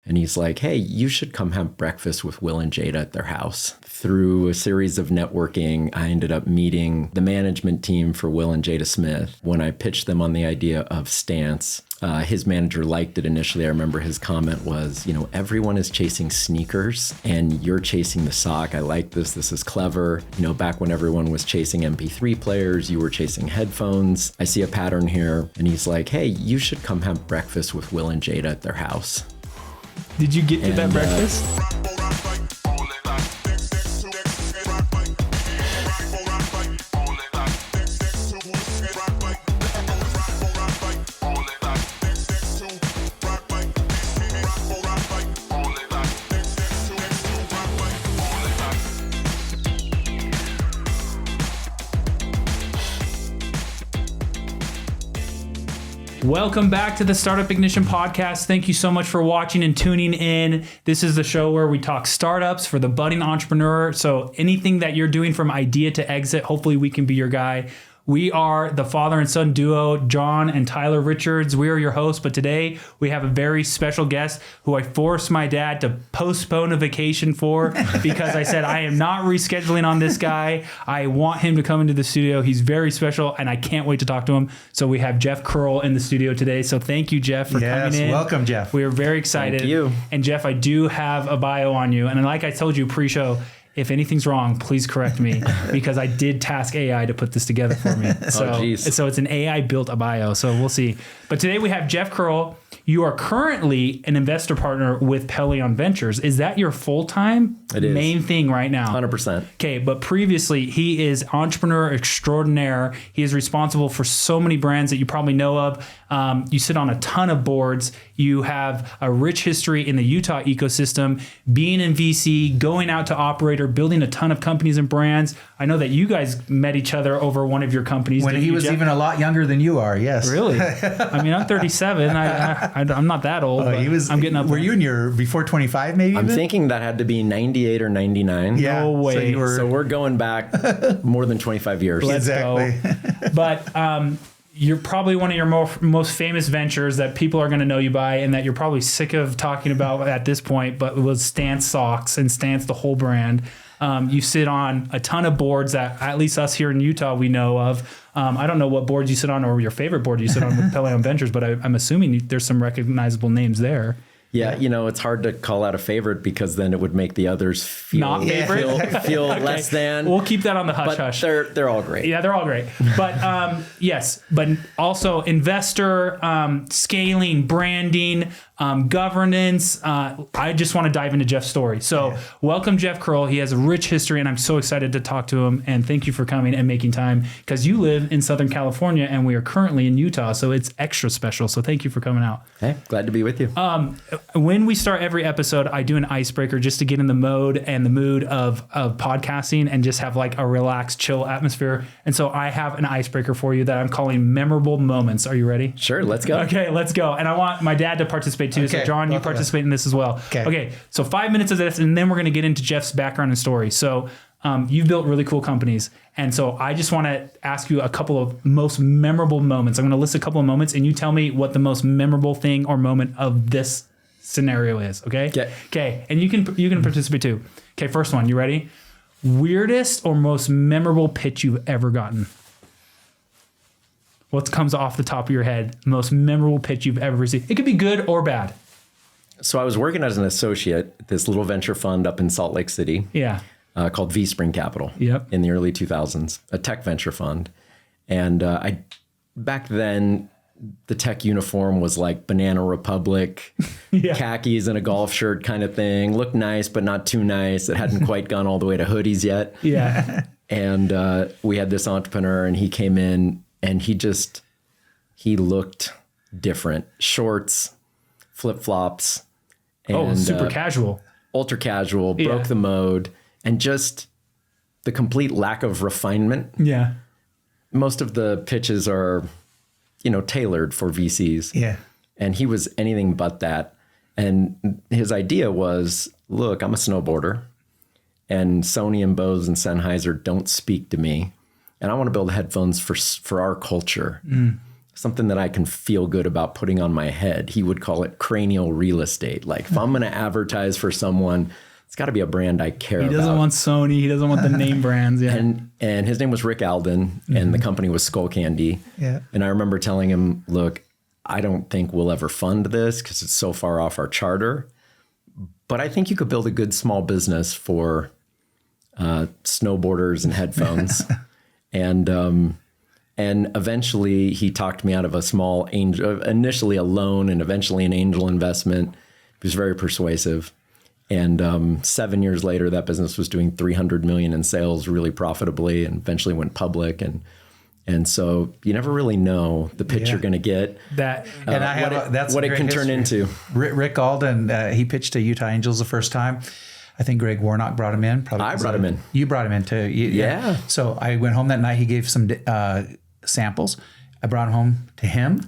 And he's like, hey, you should come have breakfast with Will and Jada at their house. Through a series of networking, I ended up meeting the management team for Will and Jada Smith. When I pitched them on the idea of Stance, his manager liked it initially. I remember his comment was, everyone is chasing sneakers and you're chasing the sock. I like this. This is clever. Back when everyone was chasing MP3 players, you were chasing headphones. I see a pattern here. And he's like, hey, you should come have breakfast with Will and Jada at their house. Did you get to that breakfast? Welcome back to the Startup Ignition Podcast. Thank you so much for watching and tuning in. This is the show where we talk startups for the budding entrepreneur. So anything that you're doing from idea to exit, hopefully we can be your guy. We are the father and son duo, John and Tyler Richards. We are your hosts, but today we have a very special guest who I forced my dad to postpone a vacation for because I said, I am not rescheduling on this guy. I want him to come into the studio. He's very special and I can't wait to talk to him. So we have Jeff Kearl in the studio today. So thank you, Jeff, for coming in. Welcome, Jeff. We are very excited. Thank you. And Jeff, I do have a bio on you. And like I told you pre-show, if anything's wrong, please correct me because I did task AI to put this together for me. So it's an AI built a bio. So we'll see. But today we have Jeff Kearl. You are currently an investor partner with Pelion Ventures. Is that your full-time main thing right now? 100%. Okay, but previously he is entrepreneur extraordinaire. He is responsible for so many brands that you probably know of. You sit on a ton of boards. You have a rich history in the Utah ecosystem, being in VC, going out to operator, building a ton of companies and brands. I know that you guys met each other over one of your companies. When he was even a lot younger than you are, yes. Really? I mean, I'm 37. I'm not that old. I'm getting up. Were you in your before 25 maybe? I'm thinking that had to be 98 or 99. Yeah. No way. So we're going back more than 25 years. Let's go. But you're probably one of your most famous ventures that people are going to know you by and that you're probably sick of talking about at this point, but it was Stance Socks and Stance, the whole brand. You sit on a ton of boards that at least us here in Utah we know of. I don't know what boards you sit on or your favorite board you sit on with Pelion Ventures, but I'm assuming there's some recognizable names there. Yeah, it's hard to call out a favorite because then it would make the others feel not favorite, feel okay. Less than. We'll keep that on the hush but hush. They're all great. Yeah, they're all great. But yes, but also investor, scaling, branding, governance. I just want to dive into Jeff's story. So welcome, Jeff Kearl. He has a rich history, and I'm so excited to talk to him. And thank you for coming and making time because you live in Southern California, and we are currently in Utah, so it's extra special. So thank you for coming out. Hey, glad to be with you. When we start every episode, I do an icebreaker just to get in the mode and the mood of podcasting and just have like a relaxed, chill atmosphere. And so I have an icebreaker for you that I'm calling memorable moments. Are you ready? Sure, let's go. Okay, let's go. And I want my dad to participate too. Okay, so John, you participate in this as well. Okay. So 5 minutes of this, and then we're going to get into Jeff's background and story. So you've built really cool companies. And so I just want to ask you a couple of most memorable moments. I'm going to list a couple of moments and you tell me what the most memorable thing or moment of this scenario is. Okay. Okay. And you can participate too. Okay. First one. You ready? Weirdest or most memorable pitch you've ever gotten? What comes off the top of your head? Most memorable pitch you've ever received. It could be good or bad. So I was working as an associate at this little venture fund up in Salt Lake City. Yeah. Called V Spring Capital. Yep. In the early 2000s, a tech venture fund. And back then, the tech uniform was like Banana Republic, khakis and a golf shirt kind of thing. Looked nice, but not too nice. It hadn't quite gone all the way to hoodies yet. Yeah. And we had this entrepreneur and he came in and he looked different. Shorts, flip-flops. And, super casual. Ultra casual, broke the mode. And just the complete lack of refinement. Yeah. Most of the pitches are, tailored for VCs. Yeah. And he was anything but that. And his idea was, look, I'm a snowboarder and Sony and Bose and Sennheiser don't speak to me. And I want to build headphones for our culture. something that I can feel good about putting on my head. He would call it cranial real estate. Like if I'm going to advertise for someone, it's got to be a brand I care about. He doesn't want Sony. He doesn't want the name brands. Yeah. And his name was Rick Alden, and the company was Skullcandy. Yeah. And I remember telling him, look, I don't think we'll ever fund this because it's so far off our charter. But I think you could build a good small business for snowboarders and headphones. and eventually he talked me out of a small angel, initially a loan and eventually an angel investment. He was very persuasive. And 7 years later, that business was doing $300 million in sales really profitably and eventually went public. And so you never really know the pitch you're going to get. That And I have that's what a it great can history. turn into. Rick Alden, he pitched to Utah Angels the first time. I think Greg Warnock brought him in. Probably I brought him in. You brought him in too. Yeah. So I went home that night. He gave some samples. I brought them home to him,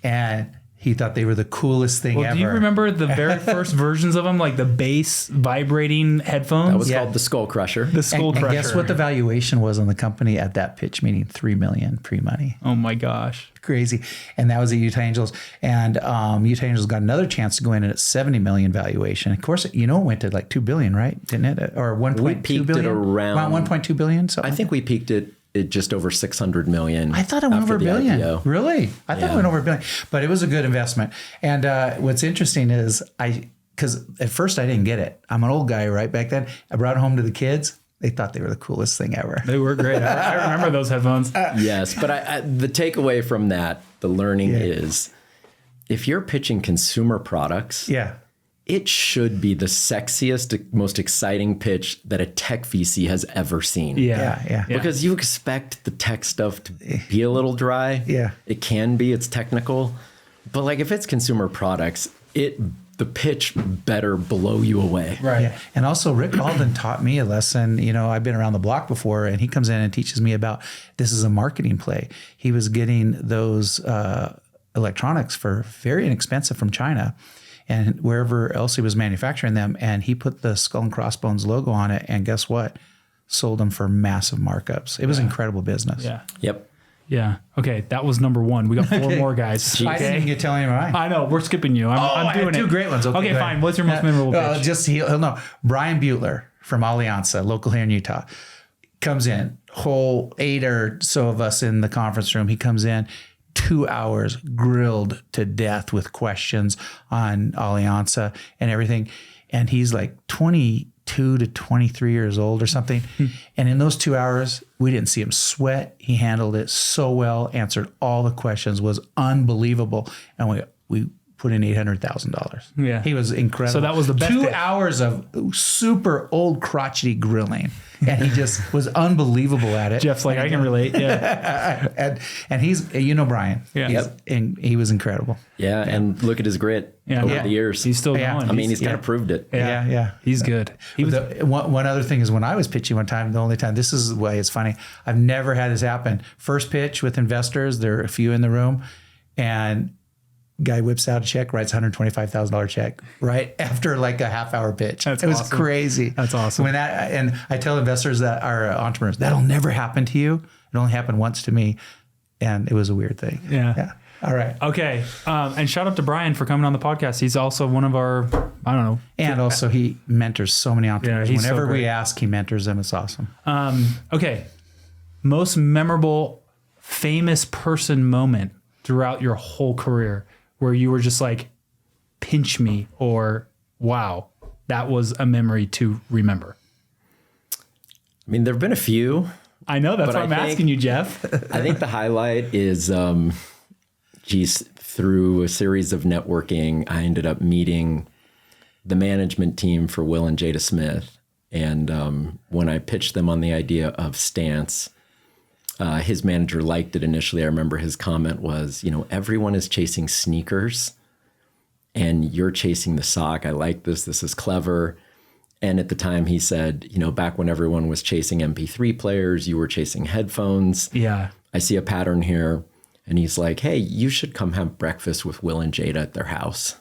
and he thought they were the coolest thing ever. Do you remember the very first versions of them, like the bass vibrating headphones? That was called the Skull Crusher. the Skull And Crusher. guess what the valuation was on the company at that pitch meeting? $3 million pre-money. Oh my gosh. Crazy. And that was at Utah Angels. And Utah Angels got another chance to go in at $70 million valuation. Of course, it went to like $2 billion, right? Didn't it? Or We $1.2 peaked billion? it around $1.2 billion. So I think we peaked it at just over 600 million. I thought it went after over a the billion. IPO. Really? I thought it went over a billion. But it was a good investment. And what's interesting is because at first I didn't get it. I'm an old guy, right? Back then, I brought it home to the kids. They thought they were the coolest thing ever. They were great. I remember those headphones. Yes, but the takeaway from that, the learning is, if you're pitching consumer products, Yeah. it should be the sexiest, most exciting pitch that a tech VC has ever seen. Yeah. Because you expect the tech stuff to be a little dry. Yeah. It can be, it's technical. But like if it's consumer products, the pitch better blow you away. Right. Yeah. And also Rick Alden taught me a lesson. I've been around the block before, and he comes in and teaches me about this is a marketing play. He was getting those electronics for very inexpensive from China and wherever else he was manufacturing them. And he put the Skull and Crossbones logo on it. And guess what? Sold them for massive markups. It was incredible business. Yeah. Yep. Yeah. Okay. That was number one. We got four more guys. I didn't even get telling you mine. I know. We're skipping you. I'm doing I had two it. great ones. Okay, go fine. ahead. What's your most memorable pitch? Just he'll know. Brian Butler from Alianza, local here in Utah, comes in. Whole 8 or so of us in the conference room. He comes in, 2 hours grilled to death with questions on Alianza and everything. And he's like 22 to 23 years old or something. And in those 2 hours, we didn't see him sweat. He handled it so well, answered all the questions, was unbelievable. And we put in $800,000. Yeah. He was incredible. So that was the best 2 pitch. hours of super old crotchety grilling. And he just was unbelievable at it. Jeff's like, I can relate. Yeah. And he's, Brian. Yeah. And he was incredible. Yeah. And look at his grit over the years. He's still Yeah. going. I mean, he's kind of proved it. Yeah. He's good. He was, One other thing is when I was pitching one time, the only time, this is the way it's funny. I've never had this happen. First pitch with investors, there are a few in the room, and guy whips out a check, writes $125,000 check right after like a half-hour pitch. That's it was awesome. crazy. That's awesome. And I tell investors that are entrepreneurs, that'll never happen to you. It only happened once to me, and it was a weird thing. Yeah. All right. okay. And shout out to Brian for coming on the podcast. He's also one of our, I don't know. And also he mentors so many entrepreneurs. he's so Whenever great. we ask, he mentors them. It's awesome. Okay. Most memorable, famous person moment throughout your whole career where you were just like, pinch me, or wow, that was a memory to remember. I mean, there have been a few. I know. That's But why I'm I think- asking you, Jeff. I think the highlight is, through a series of networking, I ended up meeting the management team for Will and Jada Smith. And when I pitched them on the idea of Stance, his manager liked it initially. I remember his comment was, everyone is chasing sneakers and you're chasing the sock. I like this. This is clever. And at the time he said, back when everyone was chasing MP3 players, you were chasing headphones. Yeah. I see a pattern here. And he's like, hey, you should come have breakfast with Will and Jada at their house.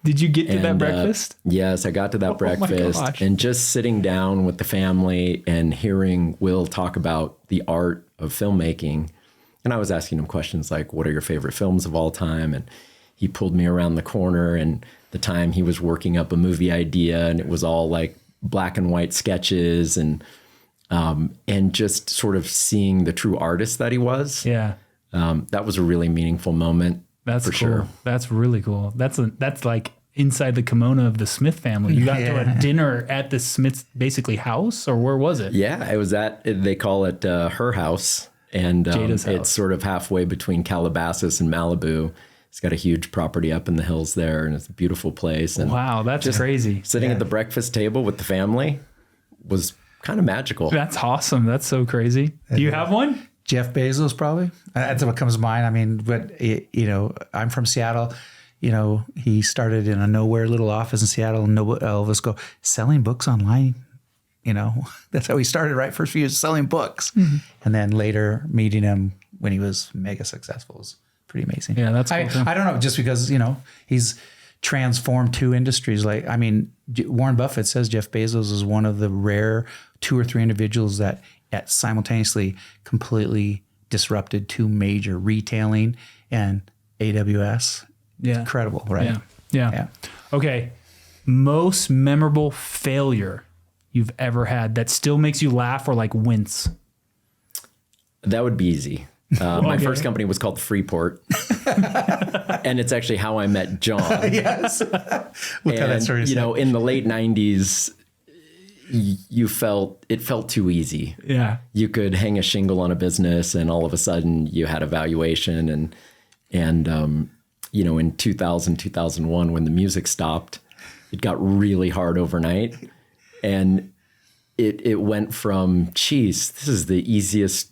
Did you get to that And, breakfast? Yes, I got to that my breakfast. gosh. And just sitting down with the family and hearing Will talk about the art of filmmaking And I was asking him questions like, what are your favorite films of all time? And he pulled me around the corner, and the time he was working up a movie idea, and it was all like black and white sketches, and just sort of seeing the true artist that he was. Yeah. That was a really meaningful moment. That's for cool. sure. That's really cool. That's like inside the kimono of the Smith family. You got to a dinner at the Smith's basically house, or where was it? Yeah, it was they call it her house. And Jada's house. It's sort of halfway between Calabasas and Malibu. It's got a huge property up in the hills there, and it's a beautiful place. And Wow, that's crazy. Sitting at the breakfast table with the family was kind of magical. That's awesome. That's so crazy. Do you have one? Jeff Bezos, probably. That's what comes to mind. I mean, but I'm from Seattle. He started in a nowhere little office in Seattle, and all of us go selling books online. That's how he started, right? First few years selling books. Mm-hmm. And then later meeting him when he was mega successful was pretty amazing. Yeah, that's cool. I don't know, just because, he's transformed two industries. Like, I mean, Warren Buffett says Jeff Bezos is one of the rare 2 or 3 individuals that simultaneously completely disrupted 2 major retailing and AWS. Yeah. Incredible, right? Yeah. Okay. Most memorable failure you've ever had that still makes you laugh or like wince? That would be easy. My first company was called Freeport. And it's actually how I met John. Yes. We'll tell that story in the late 90s, it felt too easy. Yeah. You could hang a shingle on a business, and all of a sudden you had a valuation. And in 2000, 2001, when the music stopped, it got really hard overnight. And it went from, geez, this is the easiest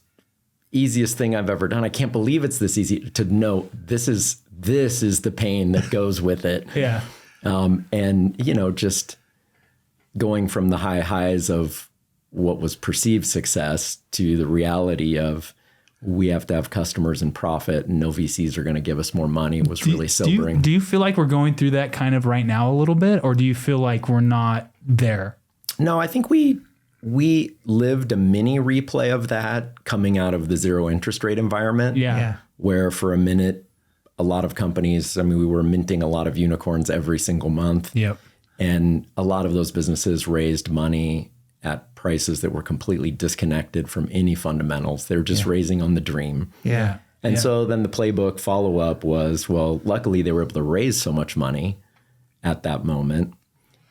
thing I've ever done. I can't believe it's this easy, to no, this is the pain that goes with it. Yeah. Just going from the highs of what was perceived success to the reality of we have to have customers and profit, and no VCs are going to give us more money was really sobering. Do you feel like we're going through that kind of right now a little bit, or do you feel like we're not there? No, I think we lived a mini replay of that coming out of the zero interest rate environment. Yeah. Where for a minute, a lot of companies, we were minting a lot of unicorns every single month. Yep. And a lot of those businesses raised money at prices that were completely disconnected from any fundamentals. They were just raising on the dream. Yeah. And so then the playbook follow-up was, well, luckily they were able to raise so much money at that moment.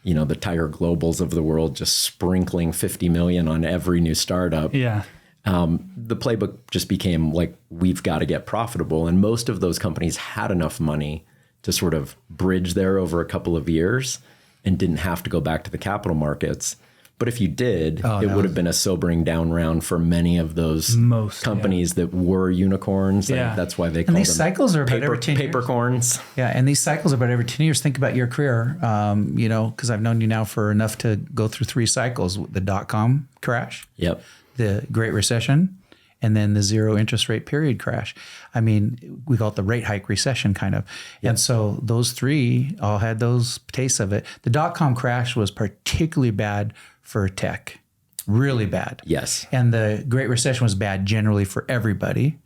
The Tiger Globals of the world just sprinkling 50 million on every new startup. Yeah. The playbook just became like, we've got to get profitable. And most of those companies had enough money to sort of bridge there over a couple of years and didn't have to go back to the capital markets. But if you did, it would have been a sobering down round for many of those companies that were unicorns. Yeah. That's why they call them these cycles are about every 10 years. papercorns. Yeah, and these cycles are about every 10 years. Think about your career, because I've known you now for enough to go through 3 cycles: the dot-com crash, Yep. the Great Recession, and then the zero interest rate period crash. We call it the rate hike recession kind of. Yep. And so those 3 all had those tastes of it. The dot-com crash was particularly bad for tech, really bad. Yes. And the Great Recession was bad generally for everybody.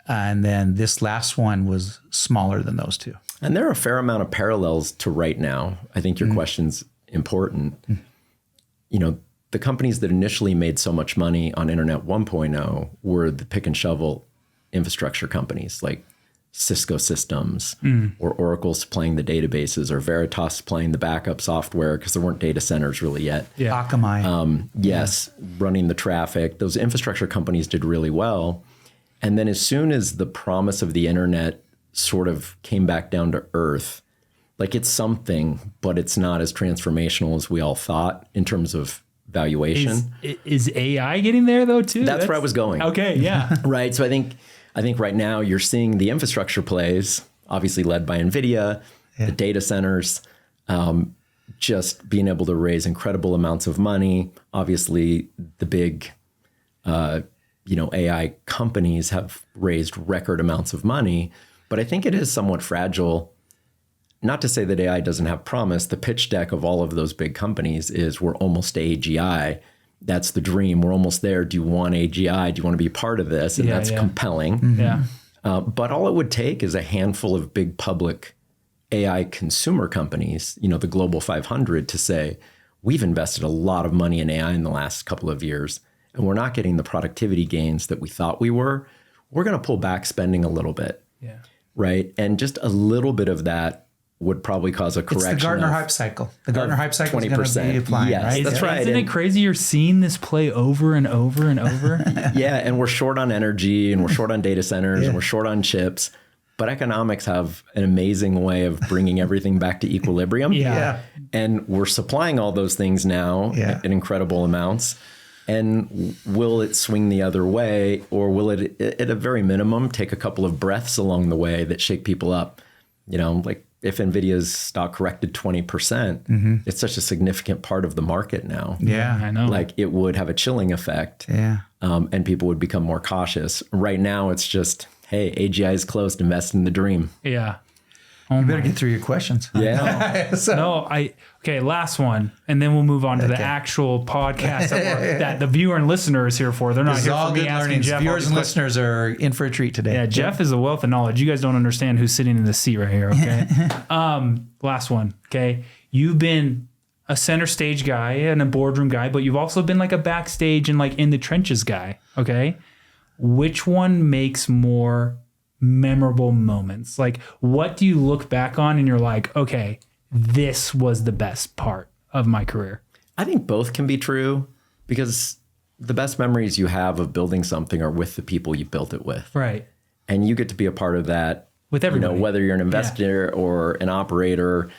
And then this last one was smaller than those 2. And there are a fair amount of parallels to right now. I think your question's important. The companies that initially made so much money on Internet 1.0 were the pick and shovel infrastructure companies like Cisco Systems or Oracle supplying the databases, or Veritas supplying the backup software because there weren't data centers really yet. Yeah. Akamai. Running the traffic. Those infrastructure companies did really well. And then as soon as the promise of the internet sort of came back down to earth, like it's something, but it's not as transformational as we all thought in terms of valuation. Is AI getting there though too? That's where I was going. Okay, yeah. Right. So I think right now you're seeing the infrastructure plays, obviously led by NVIDIA, the data centers, just being able to raise incredible amounts of money. Obviously, the big, AI companies have raised record amounts of money, but I think it is somewhat fragile. Not to say that AI doesn't have promise. The pitch deck of all of those big companies is we're almost AGI. that's the dream. We're almost there. Do you want AGI? Do you want to be part of this? And that's compelling. Yeah. But all it would take is a handful of big public AI consumer companies, the Global 500, to say, we've invested a lot of money in AI in the last couple of years, and we're not getting the productivity gains that we thought we were. We're going to pull back spending a little bit. Yeah. Right. And just a little bit of that would probably cause a correction. It's the Gartner hype cycle. The Gartner hype cycle is going to be applying, yes, right? That's right. Isn't it crazy you're seeing this play over and over and over? Yeah. And we're short on energy, and we're short on data centers, and we're short on chips. But economics have an amazing way of bringing everything back to equilibrium. Yeah. And we're supplying all those things now in incredible amounts. And will it swing the other way, or will it, at a very minimum, take a couple of breaths along the way that shake people up? Like if NVIDIA's stock corrected 20%, it's such a significant part of the market now. Yeah, I know. Like it would have a chilling effect. Yeah. And people would become more cautious. Right now, it's just, hey, AGI is closed, invest in the dream. Yeah. You better get through your questions. Yeah. Okay, last one, and then we'll move on to the actual podcast that the viewer and listener is here for. They're not This is here all for me good asking learnings. Jeff. Viewers and listeners are in for a treat today. Yeah, Jeff is a wealth of knowledge. You guys don't understand who's sitting in this seat right here, okay? Last one, okay? You've been a center stage guy and a boardroom guy, but you've also been like a backstage and like in the trenches guy, okay? Which one makes more memorable moments? Like, what do you look back on and you're like, okay, this was the best part of my career? I think both can be true, because the best memories you have of building something are with the people you built it with. Right. And you get to be a part of that With everybody. whether you're an investor or an operator.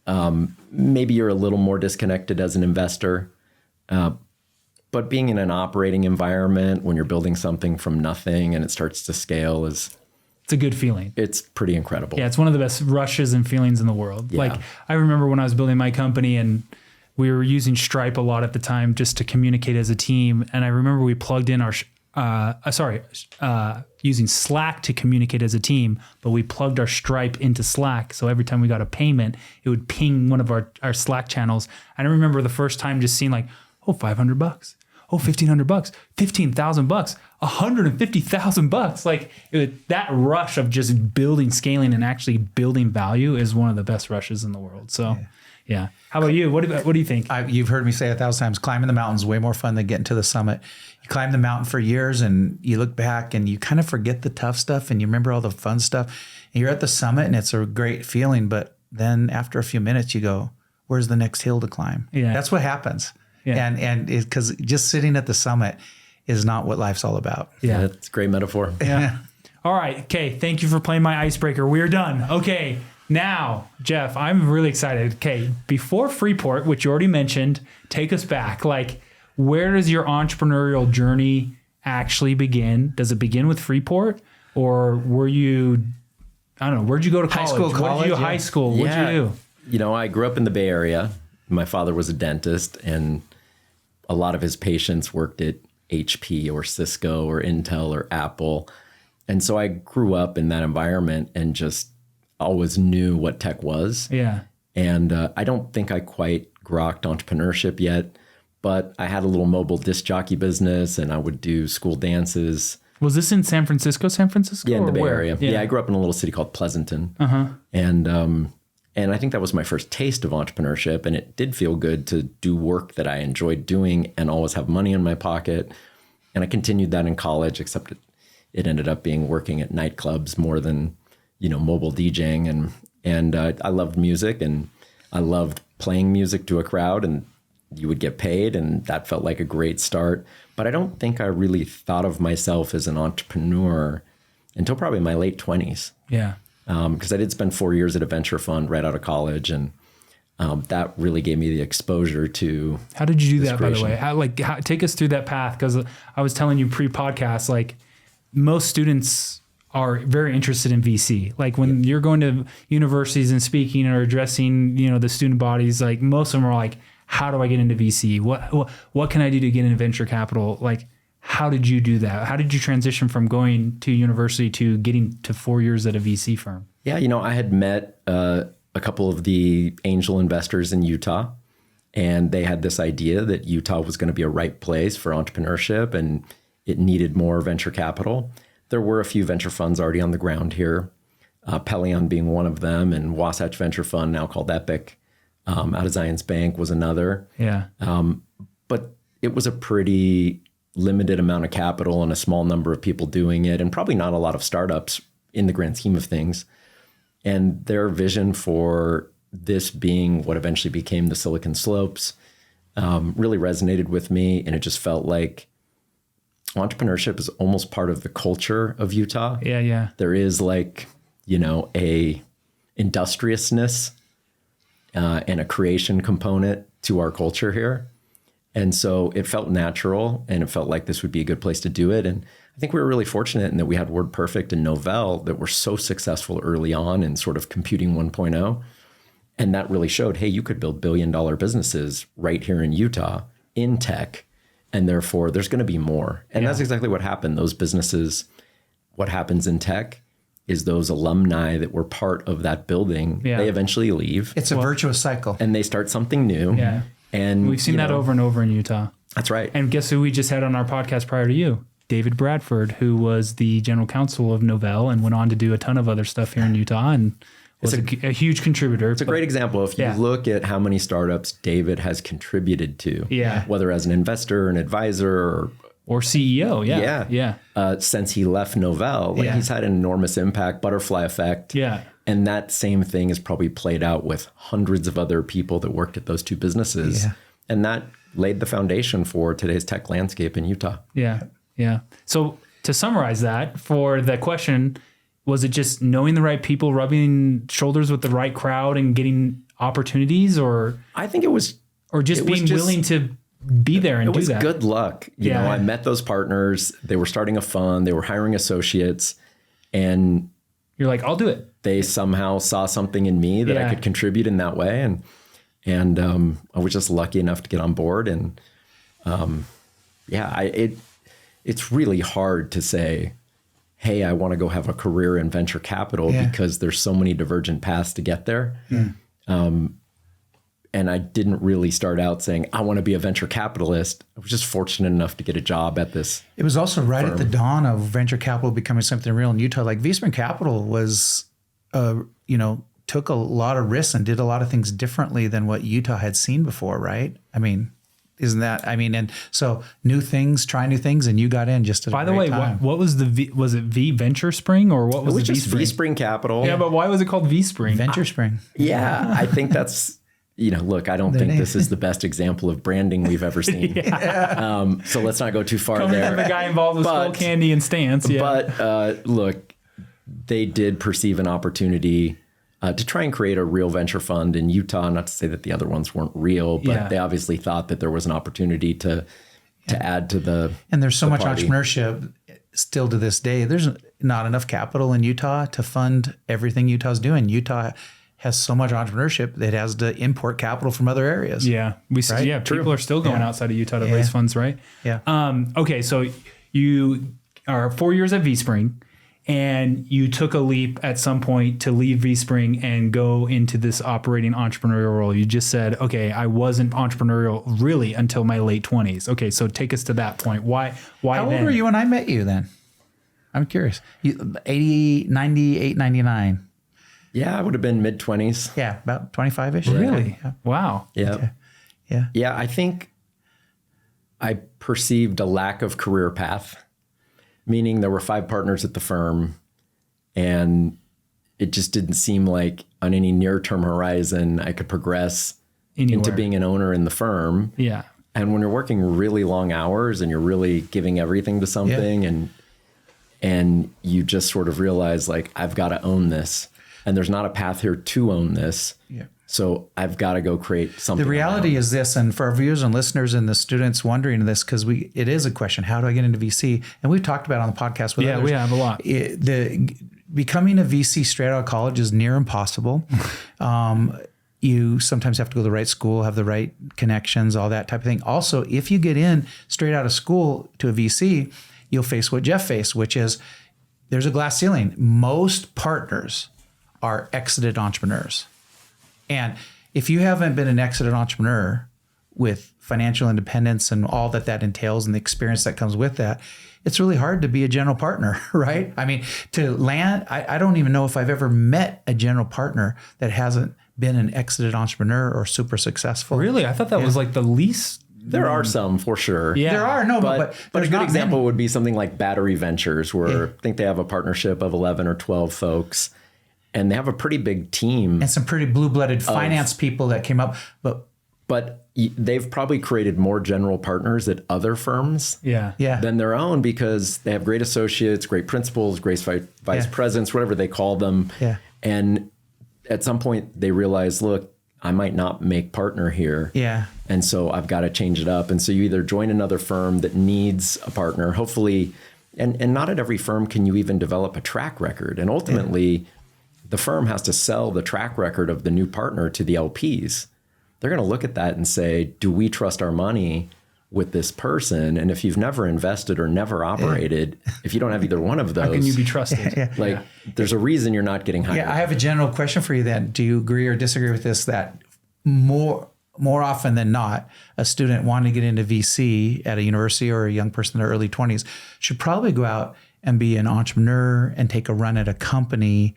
Maybe you're a little more disconnected as an investor. But being in an operating environment when you're building something from nothing and it starts to scale it's a good feeling. It's pretty incredible. Yeah, it's one of the best rushes and feelings in the world. Yeah. Like, I remember when I was building my company and we were using Stripe a lot at the time just to communicate as a team. And I remember we plugged in using Slack to communicate as a team, but we plugged our Stripe into Slack. So every time we got a payment, it would ping one of our Slack channels. And I remember the first time just seeing like, $500. $1,500, $15,000, $150,000. Like that rush of just building, scaling, and actually building value is one of the best rushes in the world. So, yeah. How about you? What do you think? You've heard me say 1,000 times, climbing the mountain is way more fun than getting to the summit. You climb the mountain for years and you look back and you kind of forget the tough stuff and you remember all the fun stuff. And you're at the summit and it's a great feeling. But then after a few minutes, you go, where's the next hill to climb? Yeah. That's what happens. Yeah. And because just sitting at the summit is not what life's all about. Yeah, that's a great metaphor. Yeah. All right. Okay. Thank you for playing my icebreaker. We're done. Okay. Now, Jeff, I'm really excited. Okay. Before Freeport, which you already mentioned, take us back. Like, where does your entrepreneurial journey actually begin? Does it begin with Freeport, or were you, I don't know, where'd you go to college? High school, what did you do? High school? What'd you do? I grew up in the Bay Area. My father was a dentist, and a lot of his patients worked at HP or Cisco or Intel or Apple. And so I grew up in that environment and just always knew what tech was. Yeah. And I don't think I quite grokked entrepreneurship yet, but I had a little mobile disc jockey business and I would do school dances. Was this in San Francisco? Yeah, in the Bay where? Area. Yeah, I grew up in a little city called Pleasanton. And I think that was my first taste of entrepreneurship. And it did feel good to do work that I enjoyed doing and always have money in my pocket. And I continued that in college, except it ended up being working at nightclubs more than, mobile DJing. And I loved music and I loved playing music to a crowd, and you would get paid. And that felt like a great start. But I don't think I really thought of myself as an entrepreneur until probably my late 20s. Yeah. Because I did spend 4 years at a venture fund right out of college, and that really gave me the exposure to. How did you do that, creation. by the way? Take us through that path, because I was telling you pre-podcast, like most students are very interested in VC. Like when you're going to universities and speaking or addressing, the student bodies, like most of them are like, how do I get into VC? What can I do to get into venture capital? Like, how did you do that? How did you transition from going to university to getting to 4 years at a VC firm? Yeah, I had met a couple of the angel investors in Utah, And they had this idea that Utah was going to be a right place for entrepreneurship and it needed more venture capital. There were a few venture funds already on the ground here, Pelion being one of them, and Wasatch Venture Fund, now called Epic, out of Zions Bank, was another. Yeah. But it was a pretty limited amount of capital and a small number of people doing it, and probably not a lot of startups in the grand scheme of things. And their vision for this being what eventually became the Silicon Slopes really resonated with me. And it just felt like entrepreneurship is almost part of the culture of Utah. Yeah, yeah. There is like, a industriousness and a creation component to our culture here. And so it felt natural and it felt like this would be a good place to do it. And I think we were really fortunate in that we had WordPerfect and Novell that were so successful early on in sort of computing 1.0. And that really showed, hey, you could build billion-dollar businesses right here in Utah in tech. And therefore, there's going to be more. And that's exactly what happened. Those businesses, what happens in tech is those alumni that were part of that building, they eventually leave. It's a virtuous cycle. And they start something new. Yeah. And we've seen that over and over in Utah. That's right. And guess who we just had on our podcast prior to you? David Bradford, who was the general counsel of Novell and went on to do a ton of other stuff here in Utah and was a huge contributor. It's a great example. If you look at how many startups David has contributed to, whether as an investor, an advisor, or CEO. Since he left Novell, he's had an enormous impact, butterfly effect. Yeah. And that same thing is probably played out with hundreds of other people that worked at those two businesses. Yeah. And that laid the foundation for today's tech landscape in Utah. Yeah. Yeah. So to summarize that, for the question, was it just knowing the right people, rubbing shoulders with the right crowd and getting opportunities, or I think it was, or just being willing to be there and do that? It was good luck. You know, I met those partners. They were starting a fund. They were hiring associates, and you're like, I'll do it. They somehow saw something in me that I could contribute in that way. And I was just lucky enough to get on board. And it's really hard to say, hey, I want to go have a career in venture capital because there's so many divergent paths to get there. And I didn't really start out saying, I want to be a venture capitalist. I was just fortunate enough to get a job at this. It was also right at the dawn of venture capital becoming something real in Utah. Like V-Spring Capital was, took a lot of risks and did a lot of things differently than what Utah had seen before, right? I mean, isn't that, and so try new things, and you got in just at a great time. What was was it V Venture Spring, or what was it? It was just V-Spring Capital. Yeah, but why was it called V-Spring? Venture Spring. Yeah, I think that's, look, I don't think this is the best example of branding we've ever seen. So let's not go too far there. From the guy involved with Skullcandy and Stance. Yeah. But look, they did perceive an opportunity to try and create a real venture fund in Utah. Not to say that the other ones weren't real, but they obviously thought that there was an opportunity to add to the And there's so much entrepreneurship still to this day. There's not enough capital in Utah to fund everything Utah's doing. Utah has so much entrepreneurship that it has to import capital from other areas. Yeah. People are still going outside of Utah to raise funds, right? Yeah. Okay, so you are 4 years at V-Spring, and you took a leap at some point to leave V-Spring and go into this operating entrepreneurial role. You just said, okay, I wasn't entrepreneurial really until my late 20s. Okay, so take us to that point. Why How old were you when I met you then? I'm curious. 98, 99. Yeah, I would have been mid-20s. Yeah, about 25-ish. Really? Yeah. Wow. Yeah. Okay. Yeah. Yeah, I think I perceived a lack of career path, meaning there were 5 partners at the firm, and it just didn't seem like on any near-term horizon I could progress into being an owner in the firm. Yeah. And when you're working really long hours and you're really giving everything to something, and you just sort of realize, like, I've got to own this. And there's not a path here to own this. Yeah. So I've got to go create something. The reality is this, and for our viewers and listeners and the students wondering this, because it is a question, how do I get into VC? And we've talked about it on the podcast with others. Yeah, we have a lot. Becoming a VC straight out of college is near impossible. You sometimes have to go to the right school, have the right connections, all that type of thing. Also, if you get in straight out of school to a VC, you'll face what Jeff faced, which is there's a glass ceiling. Most partners are exited entrepreneurs. And if you haven't been an exited entrepreneur, with financial independence and all that entails and the experience that comes with that, it's really hard to be a general partner, right? I mean, to land, I don't even know if I've ever met a general partner that hasn't been an exited entrepreneur or super successful. Really? I thought that was like the least. There are some for sure. Yeah. There are, but a good example would be something like Battery Ventures, where I think they have a partnership of 11 or 12 folks, and they have a pretty big team. And some pretty blue-blooded finance people that came up. But they've probably created more general partners at other firms than their own, because they have great associates, great principals, great vice presidents, whatever they call them. Yeah. And at some point they realize, look, I might not make partner here. Yeah. And so I've got to change it up. And so you either join another firm that needs a partner, hopefully, and not at every firm can you even develop a track record. And ultimately, the firm has to sell the track record of the new partner to the LPs. They're going to look at that and say, do we trust our money with this person? And if you've never invested or never operated, if you don't have either one of those, how can you be trusted? There's a reason you're not getting hired. Yeah, I have a general question for you then. Do you agree or disagree with this, that more often than not, a student wanting to get into VC at a university or a young person in their early 20s should probably go out and be an entrepreneur and take a run at a company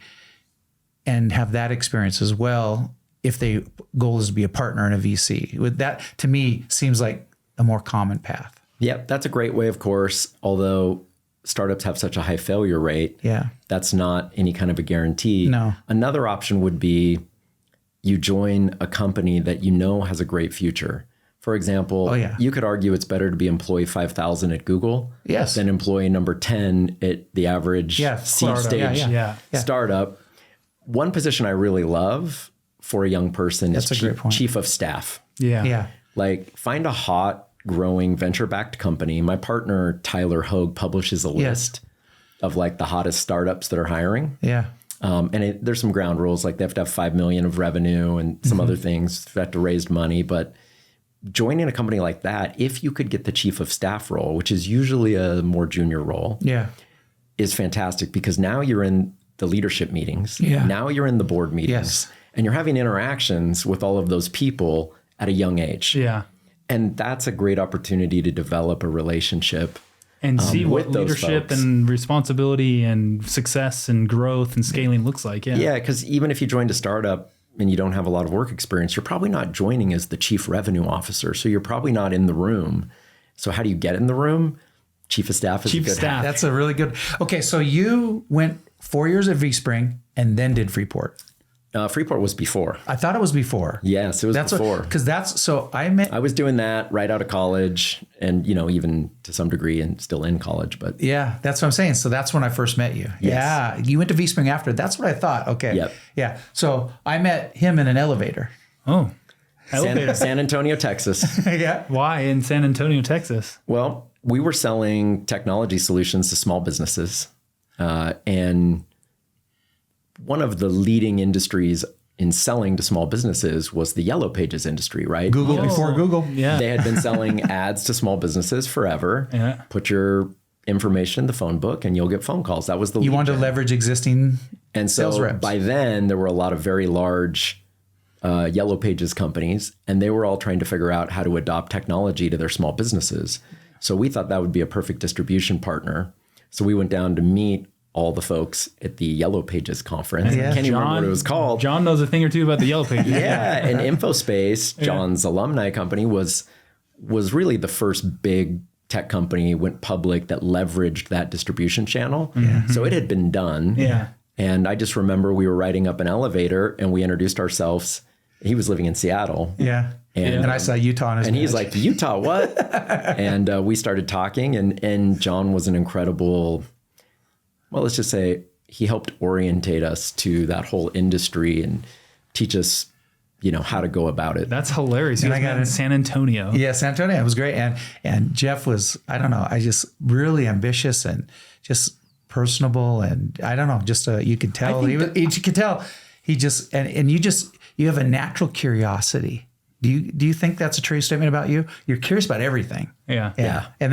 and have that experience as well, if the goal is to be a partner in a VC? With that, to me, seems like a more common path. Yep, that's a great way, of course, although startups have such a high failure rate. Yeah. That's not any kind of a guarantee. No. Another option would be you join a company that you know has a great future. For example, you could argue it's better to be employee 5,000 at Google than employee number 10 at the average seed stage startup. One position I really love for a young person is chief of staff. Yeah. Like, find a hot, growing venture-backed company. My partner, Tyler Hogue, publishes a list of like the hottest startups that are hiring. Yeah. And there's some ground rules, like they have to have 5 million of revenue and some other things. They have to raise money. But joining a company like that, if you could get the chief of staff role, which is usually a more junior role, is fantastic, because now you're in the leadership meetings. Now you're in the board meetings. And you're having interactions with all of those people at a young age. Yeah. And that's a great opportunity to develop a relationship and see what with leadership and responsibility and success and growth and scaling looks like. Yeah, because even if you joined a startup and you don't have a lot of work experience, you're probably not joining as the chief revenue officer. So you're probably not in the room. So how do you get in the room? Chief of staff is a good hat. That's a really good. Okay, so you went 4 years at VSpring and then did Freeport. Freeport was before. I thought it was before. Yes, it was before. I was doing that right out of college, and even to some degree, and still in college. But yeah, that's what I'm saying. So that's when I first met you. Yes. Yeah, you went to VSpring after. That's what I thought. Okay. Yep. Yeah. So I met him in an elevator. Oh, San Antonio, Texas. Yeah. Why in San Antonio, Texas? Well, we were selling technology solutions to small businesses, and one of the leading industries in selling to small businesses was the Yellow Pages industry, right? Google before Google. Yeah. They had been selling ads to small businesses forever. Yeah. Put your information in the phone book and you'll get phone calls. That was the You wanted to leverage existing sales reps. By then there were a lot of very large Yellow Pages companies, and they were all trying to figure out how to adopt technology to their small businesses. So we thought that would be a perfect distribution partner. So we went down to meet all the folks at the Yellow Pages conference. I can't even remember what it was called. John knows a thing or two about the Yellow Pages. Yeah, and InfoSpace, John's alumni company, was really the first big tech company went public that leveraged that distribution channel. Mm-hmm. So it had been done. Yeah. And I just remember we were riding up an elevator and we introduced ourselves. He was living in Seattle. Yeah. And I saw Utah on his he's like, Utah, what? And we started talking, and John was an incredible, well, let's just say he helped orientate us to that whole industry and teach us, how to go about it. That's hilarious. And I got in San Antonio. Yeah, San Antonio. It was great. And Jeff was, I don't know, really ambitious and just personable. And I don't know, just you could tell. You could tell he just, and you have a natural curiosity Do you think that's a true statement about you? You're curious about everything. Yeah. Yeah. And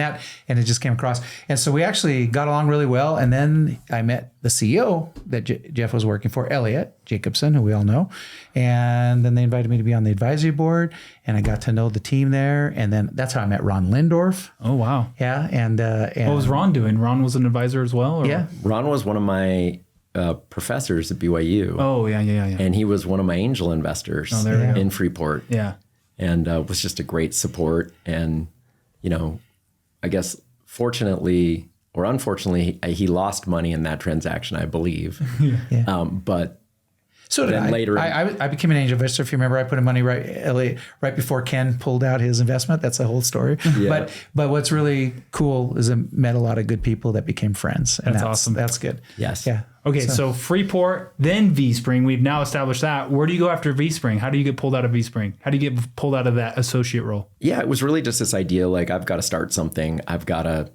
it just came across. And so we actually got along really well. And then I met the CEO that Jeff was working for, Elliot Jacobson, who we all know. And then they invited me to be on the advisory board, and I got to know the team there. And then that's how I met Ron Lindorf. Oh, wow. Yeah. And what was Ron doing? Ron was an advisor as well? Or? Yeah. Ron was one of my professors at BYU. Oh, yeah. And he was one of my angel investors in Freeport. Yeah. And was just a great support. And, I guess fortunately or unfortunately, he lost money in that transaction, I believe. But so did then later, I became an angel investor. If you remember, I put in money right before Ken pulled out his investment. That's the whole story. Yeah. But what's really cool is I met a lot of good people that became friends. And that's awesome. That's good. Yes. Yeah. Okay, so Freeport, then VSpring. We've now established that. Where do you go after VSpring? How do you get pulled out of VSpring? How do you get pulled out of that associate role? Yeah, it was really just this idea, like, I've got to start something. I've got to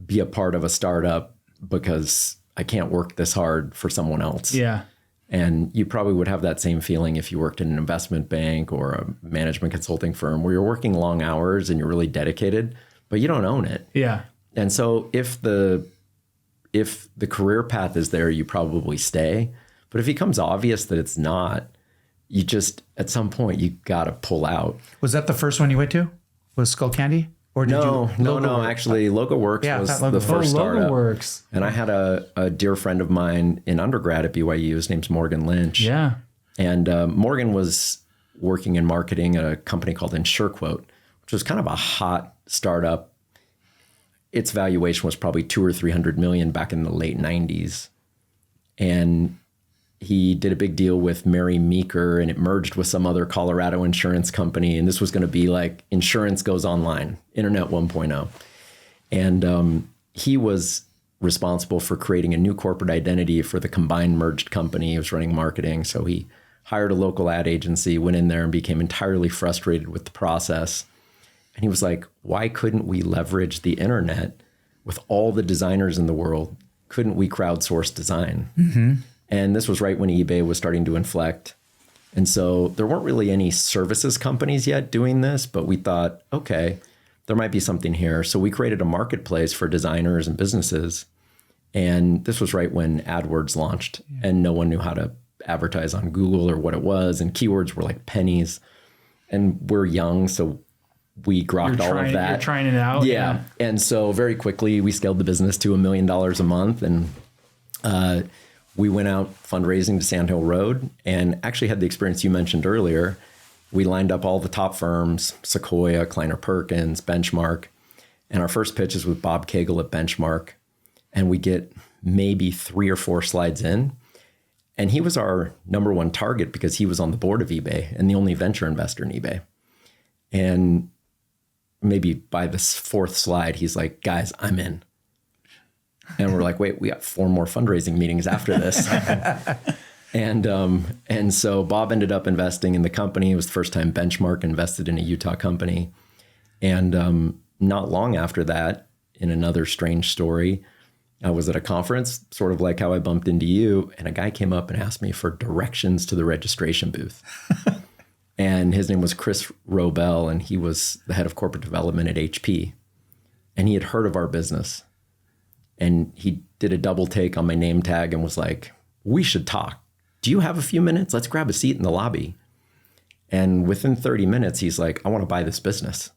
be a part of a startup because I can't work this hard for someone else. Yeah. And you probably would have that same feeling if you worked in an investment bank or a management consulting firm where you're working long hours and you're really dedicated, but you don't own it. Yeah. And so if the career path is there, you probably stay. But if it becomes obvious that it's not, you just, at some point, you got to pull out. Was that the first one you went to? Was Skullcandy? Or did No, actually, Logoworks was the first startup. Logoworks. And I had a dear friend of mine in undergrad at BYU. His name's Morgan Lynch. Yeah. And Morgan was working in marketing at a company called InsureQuote, which was kind of a hot startup. Its valuation was probably $200 or $300 million back in the late 90s. And he did a big deal with Mary Meeker, and it merged with some other Colorado insurance company. And this was going to be like insurance goes online, Internet 1.0. And he was responsible for creating a new corporate identity for the combined merged company. He was running marketing. So he hired a local ad agency, went in there and became entirely frustrated with the process. And he was like, why couldn't we leverage the internet with all the designers in the world? Couldn't we crowdsource design? Mm-hmm. And this was right when eBay was starting to inflect. And so there weren't really any services companies yet doing this, but we thought, okay, there might be something here. So we created a marketplace for designers and businesses. And this was right when AdWords launched, and no one knew how to advertise on Google or what it was. And keywords were like pennies. And we're young, so we grokked all of that. You're trying it out. Yeah. And so very quickly we scaled the business to $1 million a month. And we went out fundraising to Sand Hill Road and actually had the experience you mentioned earlier. We lined up all the top firms, Sequoia, Kleiner Perkins, Benchmark. And our first pitch is with Bob Cagle at Benchmark. And we get maybe 3 or 4 slides in. And he was our number one target because he was on the board of eBay and the only venture investor in eBay. And maybe by the 4th slide, he's like, guys, I'm in. And we're like, wait, we got 4 more fundraising meetings after this. And so Bob ended up investing in the company. It was the first time Benchmark invested in a Utah company. And not long after that, in another strange story, I was at a conference, sort of like how I bumped into you, and a guy came up and asked me for directions to the registration booth. And his name was Chris Robel, and he was the head of corporate development at HP. And he had heard of our business. And he did a double take on my name tag and was like, we should talk. Do you have a few minutes? Let's grab a seat in the lobby. And within 30 minutes, he's like, I want to buy this business.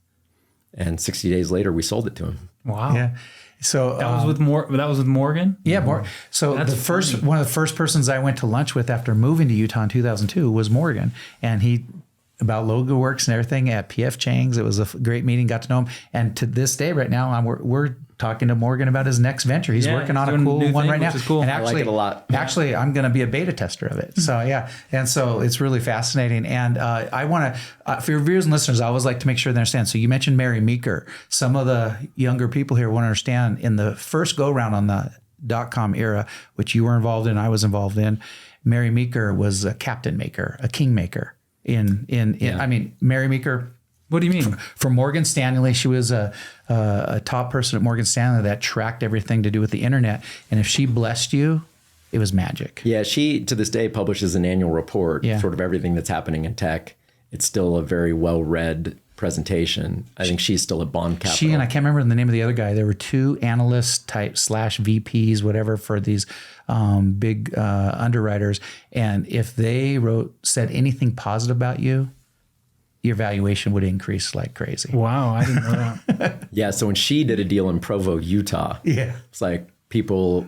And 60 days later, we sold it to him. Wow. Yeah. So that was with Morgan? Yeah, Morgan. So one of the first persons I went to lunch with after moving to Utah in 2002 was Morgan. And he, about Logoworks and everything at PF Chang's. It was a great meeting, got to know him. And to this day right now, we're talking to Morgan about his next venture. He's working on a cool one right now. Cool. And actually, I like it a lot. Actually, I'm going to be a beta tester of it. So yeah. And so it's really fascinating. And I want to, for your viewers and listeners, I always like to make sure they understand. So you mentioned Mary Meeker. Some of the younger people here want to understand in the first go round on the .com era, which you were involved in, I was involved in, Mary Meeker was a captain maker, a king maker. I mean, Mary Meeker. What do you mean? From Morgan Stanley, she was a top person at Morgan Stanley that tracked everything to do with the internet. And if she blessed you, it was magic. Yeah, she, to this day, publishes an annual report, sort of everything that's happening in tech. it's still a very well-read presentation. I think she's still at Bond Capital. She and I can't remember the name of the other guy. There were two analyst type / VPs, whatever, for these big underwriters. And if they said anything positive about you, your valuation would increase like crazy. Wow, I didn't know that. Yeah, so when she did a deal in Provo, Utah, it's like people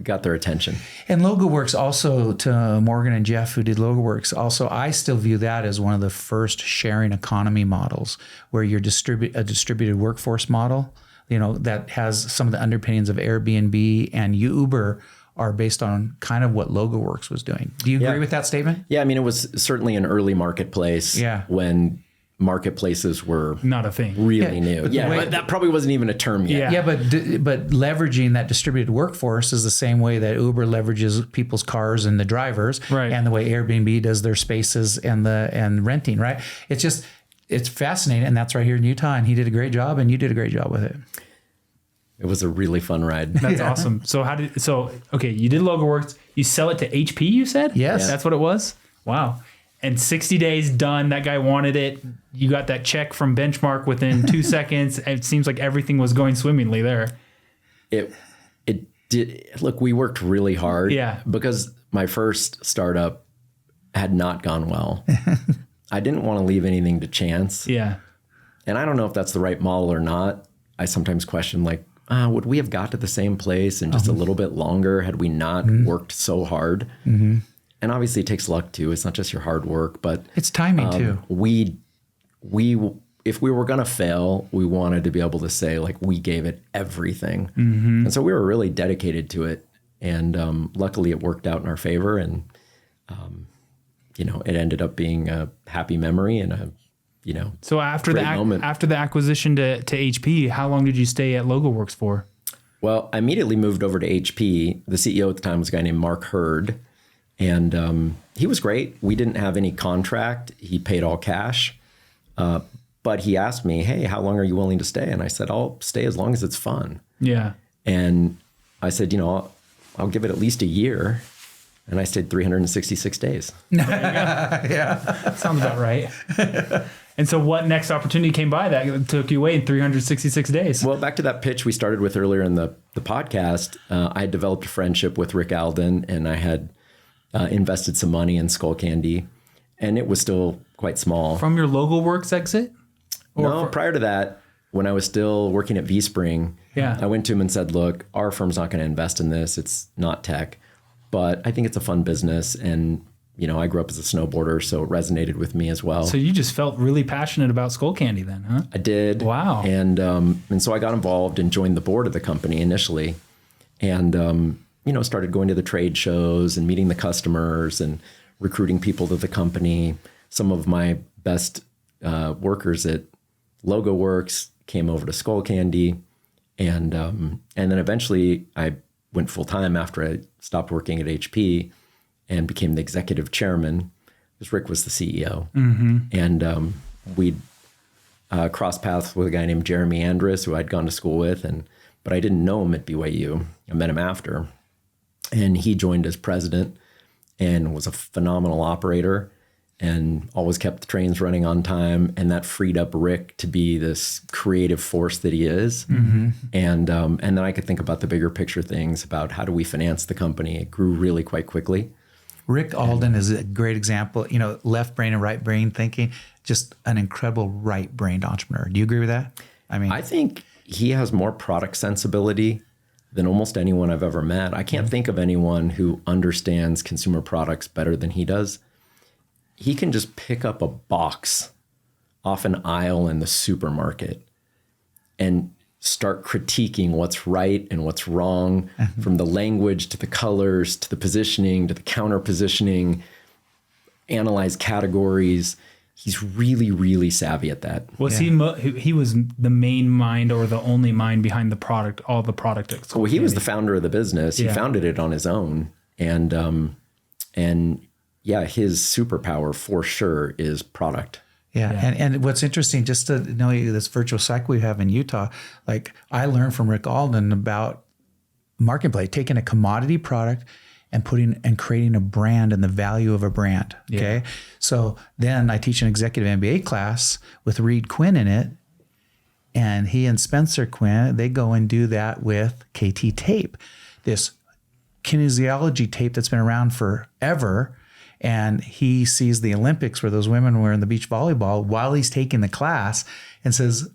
got their attention. And Logoworks also, to Morgan and Jeff, who did Logoworks, also, I still view that as one of the first sharing economy models, where you're a distributed workforce model, that has some of the underpinnings of Airbnb and Uber are based on kind of what Logoworks was doing. Do you agree with that statement? Yeah, I mean, it was certainly an early marketplace when marketplaces were not a thing, really new. But that probably wasn't even a term yet. But leveraging that distributed workforce is the same way that Uber leverages people's cars and the drivers, and the way Airbnb does their spaces and renting. Right? It's fascinating, and that's right here in Utah. And he did a great job, and you did a great job with it. It was a really fun ride. That's awesome. So you did Logoworks. You sell it to HP, you said? Yes. That's what it was? Wow. And 60 days done. That guy wanted it. You got that check from Benchmark within 2 seconds. It seems like everything was going swimmingly there. It did. Look, we worked really hard. Yeah. Because my first startup had not gone well. I didn't want to leave anything to chance. Yeah. And I don't know if that's the right model or not. I sometimes question, would we have got to the same place in just a little bit longer had we not worked so hard? Mm-hmm. And obviously it takes luck too. It's not just your hard work, but it's timing too. If we were going to fail, we wanted to be able to say we gave it everything. Mm-hmm. And so we were really dedicated to it. And luckily it worked out in our favor. And, it ended up being a happy memory and so after the acquisition to HP, how long did you stay at Logoworks for? Well, I immediately moved over to HP. The CEO at the time was a guy named Mark Hurd. And he was great. We didn't have any contract. He paid all cash. But he asked me, hey, how long are you willing to stay? And I said, I'll stay as long as it's fun. Yeah. And I said, I'll give it at least a year. And I stayed 366 days. Yeah. Sounds about right. And so what next opportunity came by that took you away in 366 days? Well, back to that pitch we started with earlier in the podcast, I had developed a friendship with Rick Alden, and I had invested some money in Skullcandy, and it was still quite small. From your Logoworks exit? Prior to that, when I was still working at VSpring, I went to him and said, look, our firm's not going to invest in this. It's not tech, but I think it's a fun business. And, I grew up as a snowboarder, so it resonated with me as well. So you just felt really passionate about Skullcandy then, huh? I did. Wow. And so I got involved and joined the board of the company initially. And, started going to the trade shows and meeting the customers and recruiting people to the company. Some of my best workers at Logoworks came over to Skullcandy. And then eventually I went full time after I stopped working at HP and became the executive chairman, because Rick was the CEO. Mm-hmm. And we'd crossed paths with a guy named Jeremy Andrus, who I'd gone to school with, but I didn't know him at BYU. I met him after. And he joined as president and was a phenomenal operator and always kept the trains running on time. And that freed up Rick to be this creative force that he is. Mm-hmm. And then I could think about the bigger picture things about how do we finance the company. It grew really quite quickly. Rick Alden is a great example, left brain and right brain thinking, just an incredible right-brained entrepreneur. Do you agree with that? I think he has more product sensibility than almost anyone I've ever met. I can't think of anyone who understands consumer products better than he does. He can just pick up a box off an aisle in the supermarket and start critiquing what's right and what's wrong, from the language to the colors to the positioning to the counter positioning, analyze categories. He's really, really savvy at that. Was he was the main mind or the only mind behind the product, all the product? Well, he was the founder of the business. He founded it on his own. And his superpower for sure is product. Yeah. And what's interesting, just to know this virtuous cycle we have in Utah, I learned from Rick Alden about marketplace, taking a commodity product and creating a brand and the value of a brand. Okay. Yeah. So then I teach an executive MBA class with Reed Quinn in it. And he and Spencer Quinn, they go and do that with KT tape, this kinesiology tape that's been around forever. And he sees the Olympics where those women were in the beach volleyball while he's taking the class and says,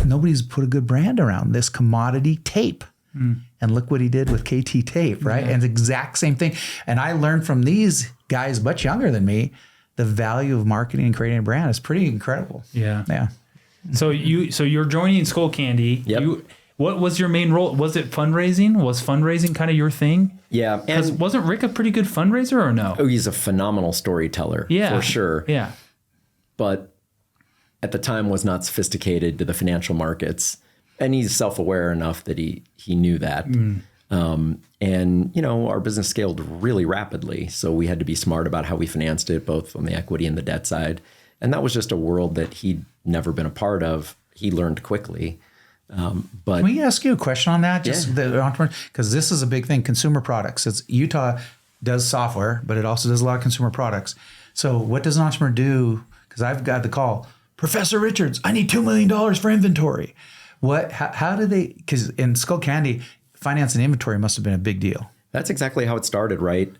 nobody's put a good brand around this commodity tape. And look what he did with KT tape, right? And the exact same thing. And I learned from these guys much younger than me, the value of marketing and creating a brand is pretty incredible. Yeah. Yeah. So you're joining Skullcandy. Yep. What was your main role? Was it fundraising? Was fundraising kind of your thing? Yeah. And wasn't Rick a pretty good fundraiser or no? Oh, he's a phenomenal storyteller. Yeah. For sure. Yeah. But at the time was not sophisticated to the financial markets. And he's self-aware enough that he knew that. And, you know, our business scaled really rapidly. So we had to be smart about how we financed it, both on the equity and the debt side. And that was just a world that he'd never been a part of. He learned quickly. But Can we ask you a question on that? Just Yeah. the entrepreneur, because this is a big thing, consumer products. It's Utah does software, but it also does a lot of consumer products. So what does an entrepreneur do? Because I've got the call, Professor Richards, I need $2 million for inventory. How do they, because in Skullcandy, finance and inventory must have been a big deal. that's exactly how it started, right?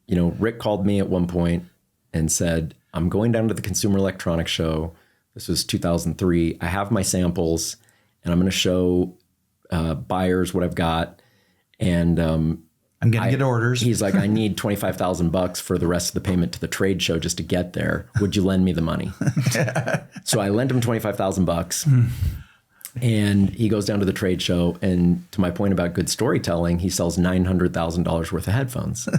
You know, Rick called me at one point and said, I'm going down to the Consumer Electronics Show. This was 2003. I have my samples and I'm going to show buyers what I've got. And I'm going to get orders. He's like, I need $25,000 for the rest of the payment to the trade show just to get there. Would you lend me the money? So I lent him $25,000. And he goes down to the trade show. And to my point about good storytelling, he sells $900,000 worth of headphones.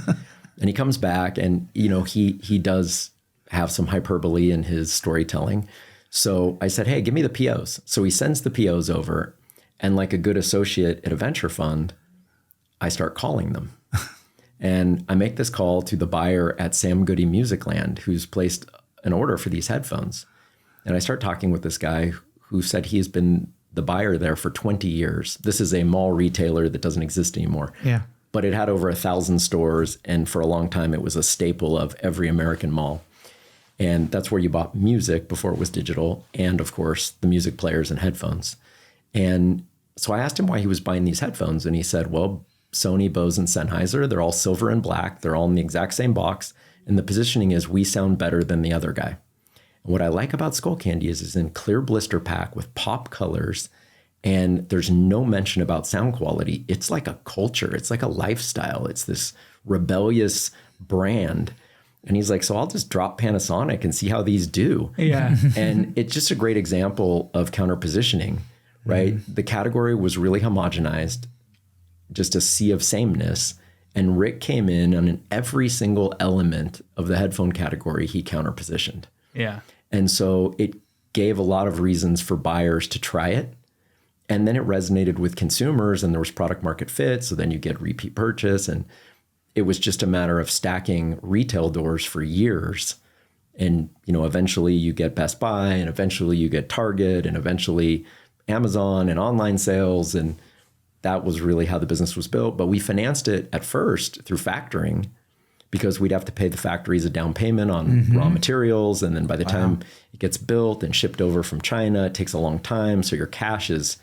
And he comes back and, you know, he does have some hyperbole in his storytelling. So I said, hey, give me the POs. So he sends the POs over. And like a good associate at a venture fund, I start calling them. And I make this call to the buyer at Sam Goody Musicland, who's placed an order for these headphones. And I start talking with this guy who said he's been the buyer there for 20 years. This is a mall retailer that doesn't exist anymore. Yeah. But it had over 1,000 stores. And for a long time, it was a staple of every American mall. And that's where you bought music before it was digital. And of course, the music players and headphones. And so I asked him why he was buying these headphones. And he said, well, Sony, Bose, and Sennheiser, they're all silver and black. They're all in the exact same box. And the positioning is we sound better than the other guy. And what I like about Skullcandy is it's in clear blister pack with pop colors. And there's no mention about sound quality. It's like a culture. It's like a lifestyle. It's this rebellious brand. And he's like, so I'll just drop Panasonic and see how these do. Yeah. And it's just a great example of counter positioning, right? The category was really homogenized, just a sea of sameness. And Rick came in on every single element of the headphone category he counter positioned. Yeah. And so it gave a lot of reasons for buyers to try it. And then it resonated with consumers and there was product market fit. So then you get repeat purchase. And it was just a matter of stacking retail doors for years. And, you know, eventually you get Best Buy and eventually you get Target and eventually Amazon and online sales. And that was really how the business was built. But we financed it at first through factoring because we'd have to pay the factories a down payment on raw materials. And then by the time it gets built and shipped over from China, it takes a long time. So your cash is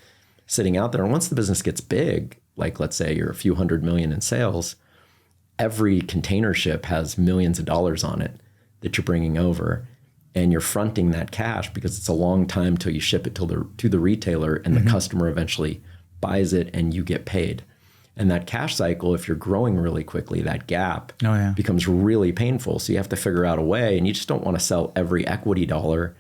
sitting out there. And once the business gets big, like let's say you're a few $100 million in sales, every container ship has millions of dollars on it that you're bringing over. And you're fronting that cash because it's a long time till you ship it to the retailer and the customer eventually buys it and you get paid. And that cash cycle, if you're growing really quickly, that gap becomes really painful. So you have to figure out a way, and you just don't want to sell every equity dollar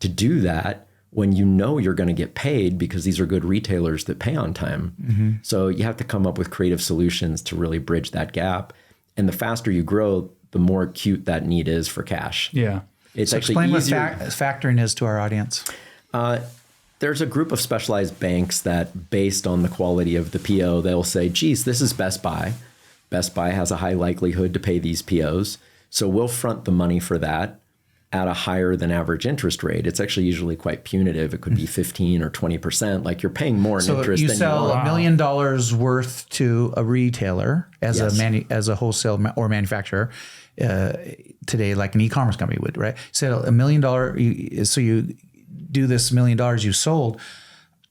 to do that when you know you're going to get paid because these are good retailers that pay on time. So you have to come up with creative solutions to really bridge that gap. And the faster you grow, the more acute that need is for cash. Yeah. It's So actually explain easier. what factoring is to our audience. There's a group of specialized banks that, based on the quality of the PO, they'll say, geez, this is Best Buy. Best Buy has a high likelihood to pay these POs. So we'll front the money for that. at a higher than average interest rate. It's actually usually quite punitive. It could be 15 or 20%. Like you're paying more in interest you than sell you want. $1 million worth to a retailer as a wholesale or manufacturer today, like an e-commerce company would, right? Sell $1 million. So you do this $1 million you sold.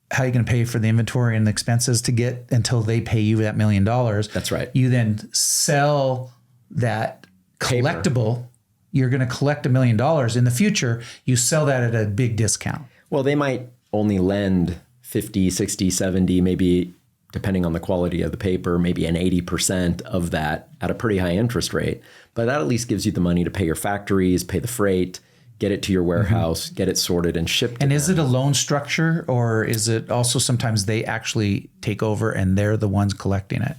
How are you going to pay for the inventory and the expenses to get until they pay you that $1 million? That's right. You then sell that collectible. You're going to collect $1 million in the future. You sell that at a big discount. Well, they might only lend 50, 60, 70, maybe depending on the quality of the paper, maybe an 80% of that at a pretty high interest rate. But that at least gives you the money to pay your factories, pay the freight, get it to your warehouse, get it sorted and shipped. And is it a loan structure, or is it also sometimes they actually take over and they're the ones collecting it?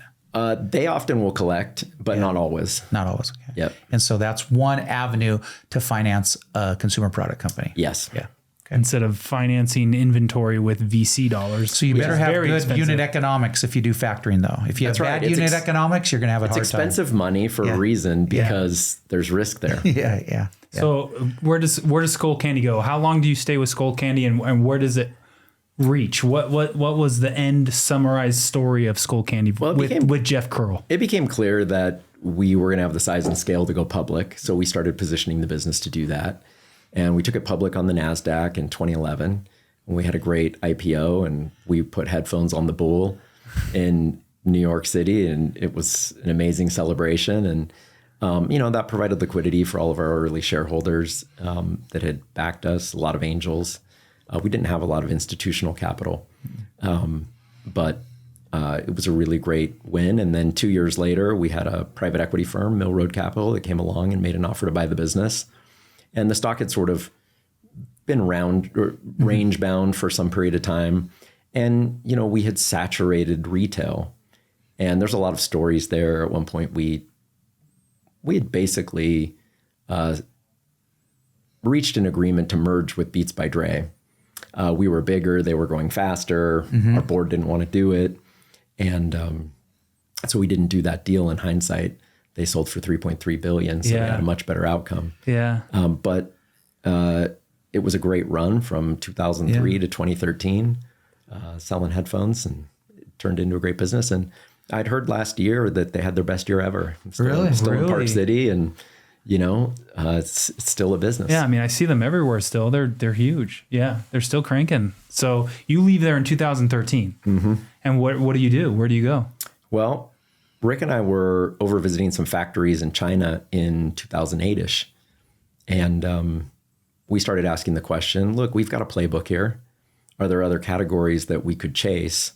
They often will collect, but not always. Not always. Okay. Yep. And so that's one avenue to finance a consumer product company. Yes. Yeah. Instead of financing inventory with VC dollars. So you better have good expensive unit economics if you do factoring, though. If you have bad unit economics, you're going to have a hard time. It's expensive money for a reason because there's risk there. Yeah. So where does Skullcandy go? How long do you stay with Skullcandy, and where does it reach? What was the end summarized story of Skullcandy with Jeff Kearl? It became clear that we were going to have the size and scale to go public. So we started positioning the business to do that. And we took it public on the NASDAQ in 2011. And we had a great IPO, and we put headphones on the bull in New York City. And it was an amazing celebration. And, that provided liquidity for all of our early shareholders that had backed us, a lot of angels. We didn't have a lot of institutional capital, but it was a really great win. And then 2 years later, we had a private equity firm, Mill Road Capital, that came along and made an offer to buy the business. And the stock had sort of been range bound for some period of time. And, we had saturated retail. And there's a lot of stories there. At one point, we had basically reached an agreement to merge with Beats by Dre. We were bigger, they were going faster. Our board didn't want to do it. And so we didn't do that deal in hindsight. They sold for $3.3 billion, so we had a much better outcome. Yeah. But it was a great run from 2003 to 2013, selling headphones, and it turned into a great business. And I'd heard last year that they had their best year ever. Still in Park City, and it's still a business. Yeah, I mean, I see them everywhere still. They're huge. Yeah, they're still cranking. So you leave there in 2013. And what do you do? Where do you go? Well, Rick and I were over visiting some factories in China in 2008-ish. And we started asking the question, look, we've got a playbook here. Are there other categories that we could chase?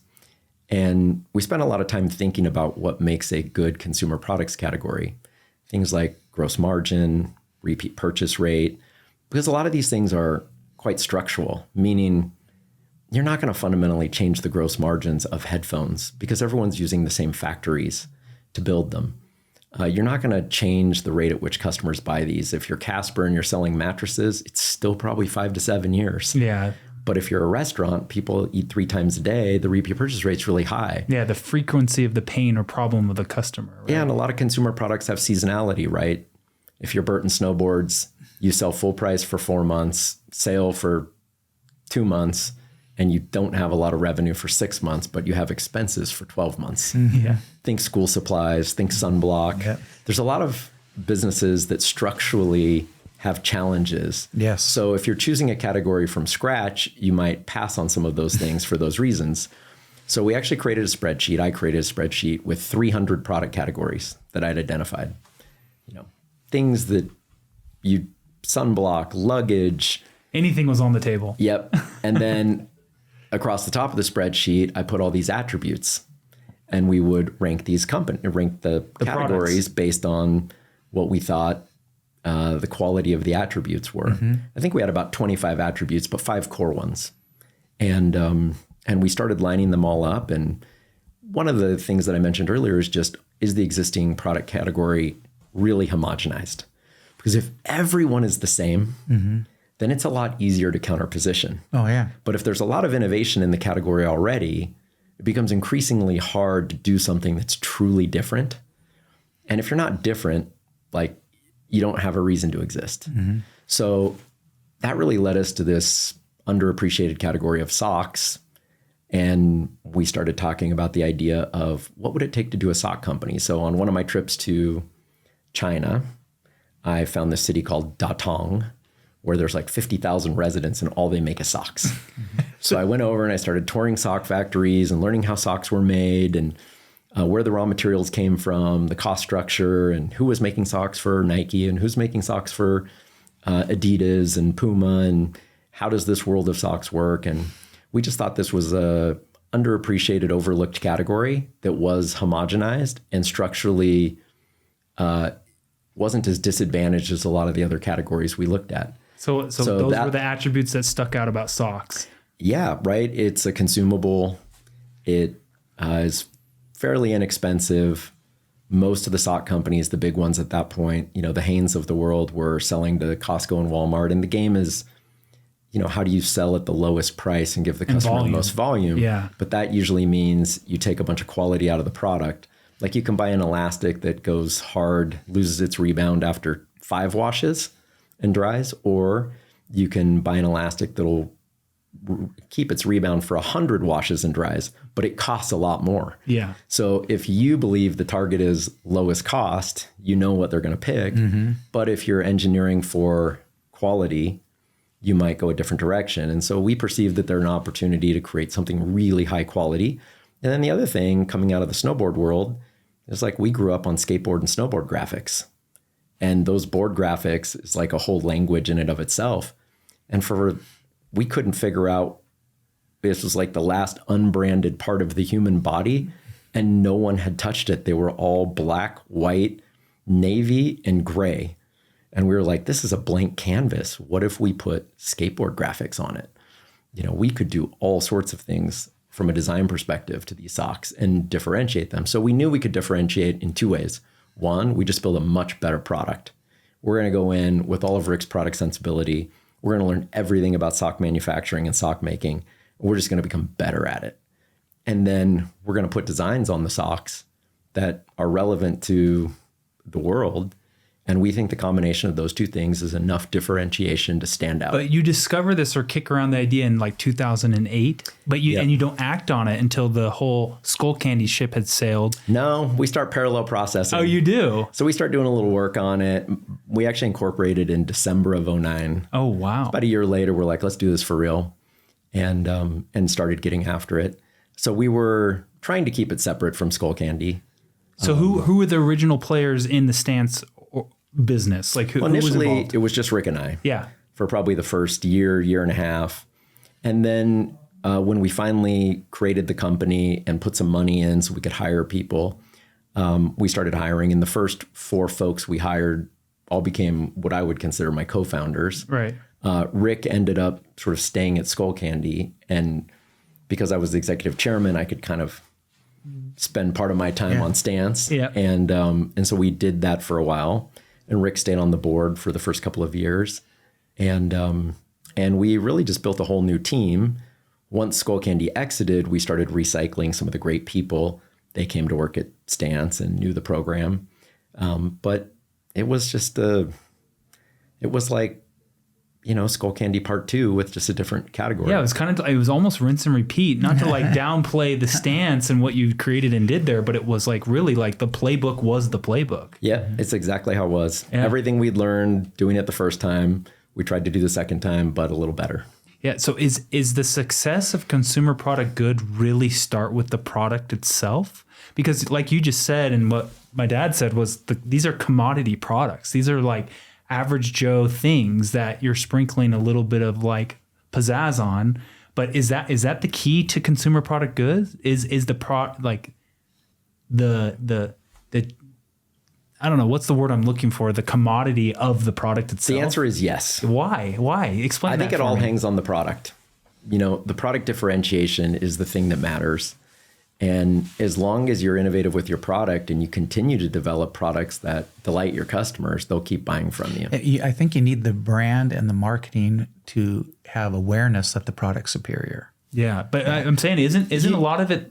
And we spent a lot of time thinking about what makes a good consumer products category. Things like gross margin, repeat purchase rate, because a lot of these things are quite structural, meaning you're not going to fundamentally change the gross margins of headphones because everyone's using the same factories to build them. You're not going to change the rate at which customers buy these. If you're Casper and you're selling mattresses, it's still probably 5 to 7 years. Yeah. But if you're a restaurant, people eat 3 times a day, the repeat purchase rate's really high. Yeah, the frequency of the pain or problem of the customer. Right? Yeah, and a lot of consumer products have seasonality, right? If you're Burton Snowboards, you sell full price for 4 months, sale for 2 months, and you don't have a lot of revenue for 6 months, but you have expenses for 12 months. Yeah. Think school supplies, think sunblock. Yep. There's a lot of businesses that structurally have challenges. Yes. So if you're choosing a category from scratch, you might pass on some of those things for those reasons. So we actually created a spreadsheet. I created a spreadsheet with 300 product categories that I'd identified. Things that sunblock, luggage. Anything was on the table. Yep. And then across the top of the spreadsheet, I put all these attributes, and we would rank the categories products based on what we thought the quality of the attributes were. I think we had about 25 attributes, but 5 core ones. And we started lining them all up. And one of the things that I mentioned earlier is the existing product category really homogenized? Because if everyone is the same, then it's a lot easier to counterposition. Oh, yeah. But if there's a lot of innovation in the category already, it becomes increasingly hard to do something that's truly different. And if you're not different, you don't have a reason to exist. So that really led us to this underappreciated category of socks. And we started talking about the idea of what would it take to do a sock company. So on one of my trips to China, I found this city called Datong, where there's like 50,000 residents and all they make is socks. So I went over and I started touring sock factories and learning how socks were made and where the raw materials came from, the cost structure, and who was making socks for Nike and who's making socks for Adidas and Puma, and how does this world of socks work? And we just thought this was a underappreciated, overlooked category that was homogenized and structurally wasn't as disadvantaged as a lot of the other categories we looked at. So those were the attributes that stuck out about socks. Yeah, right. It's a consumable. It is fairly inexpensive. Most of the sock companies, the big ones at that point, the Hanes of the world, were selling to Costco and Walmart. And the game is, how do you sell at the lowest price and give the customer the most volume? Yeah. But that usually means you take a bunch of quality out of the product. Like you can buy an elastic that goes hard, loses its rebound after 5 washes and dries, or you can buy an elastic that'll keep its rebound for 100 washes and dries, but it costs a lot more. Yeah. So if you believe the target is lowest cost, you know what they're going to pick. But if you're engineering for quality, you might go a different direction. And so we perceived that there's an opportunity to create something really high quality. And then the other thing coming out of the snowboard world is like we grew up on skateboard and snowboard graphics. And those board graphics is like a whole language in and of itself. And we couldn't figure out, this was like the last unbranded part of the human body, and no one had touched it. They were all black, white, navy, and gray. And we were like, this is a blank canvas. What if we put skateboard graphics on it? We could do all sorts of things from a design perspective to these socks and differentiate them. So we knew we could differentiate in 2 ways. One, we just build a much better product. We're going to go in with all of Rick's product sensibility. We're going to learn everything about sock manufacturing and sock making. We're just going to become better at it. And then we're going to put designs on the socks that are relevant to the world. And we think the combination of those two things is enough differentiation to stand out. But you discover this or kick around the idea in like 2008, but you don't act on it until the whole Skullcandy ship had sailed. No, we start parallel processing. Oh, you do? So we start doing a little work on it. We actually incorporated in December of 2009. Oh, wow. About a year later, we're like, let's do this for real, and started getting after it. So we were trying to keep it separate from Skullcandy. So who were the original players in the Stance business? Like who initially, was involved? It was just Rick and I. Yeah. For probably the first year and a half. And then when we finally created the company and put some money in so we could hire people, we started hiring. And the first 4 folks we hired all became what I would consider my co-founders. Right. Rick ended up sort of staying at Skullcandy. And because I was the executive chairman, I could kind of spend part of my time on Stance. Yeah. And so we did that for a while. And Rick stayed on the board for the first couple of years. And we really just built a whole new team. Once Skullcandy exited, we started recycling some of the great people. They came to work at Stance and knew the program. But it was just it was like, Skullcandy Part 2 with just a different category. Yeah, it was almost rinse and repeat, not to like downplay the Stance and what you created and did there, but it was like really like the playbook was the playbook. Yeah, it's exactly how it was. Yeah. Everything we'd learned doing it the first time, we tried to do the second time, but a little better. Yeah. So is the success of consumer product good really start with the product itself? Because like you just said, and what my dad said was these are commodity products. These are like average Joe things that you're sprinkling a little bit of like pizzazz on. But is that the key to consumer product goods? Is the like the I don't know, what's the word I'm looking for? The commodity of the product itself? The answer is yes. Why? Explain that. I think it all hangs on the product. The product differentiation is the thing that matters. And as long as you're innovative with your product and you continue to develop products that delight your customers, they'll keep buying from you. I think you need the brand and the marketing to have awareness that the product's superior. Yeah, but I'm saying isn't a lot of it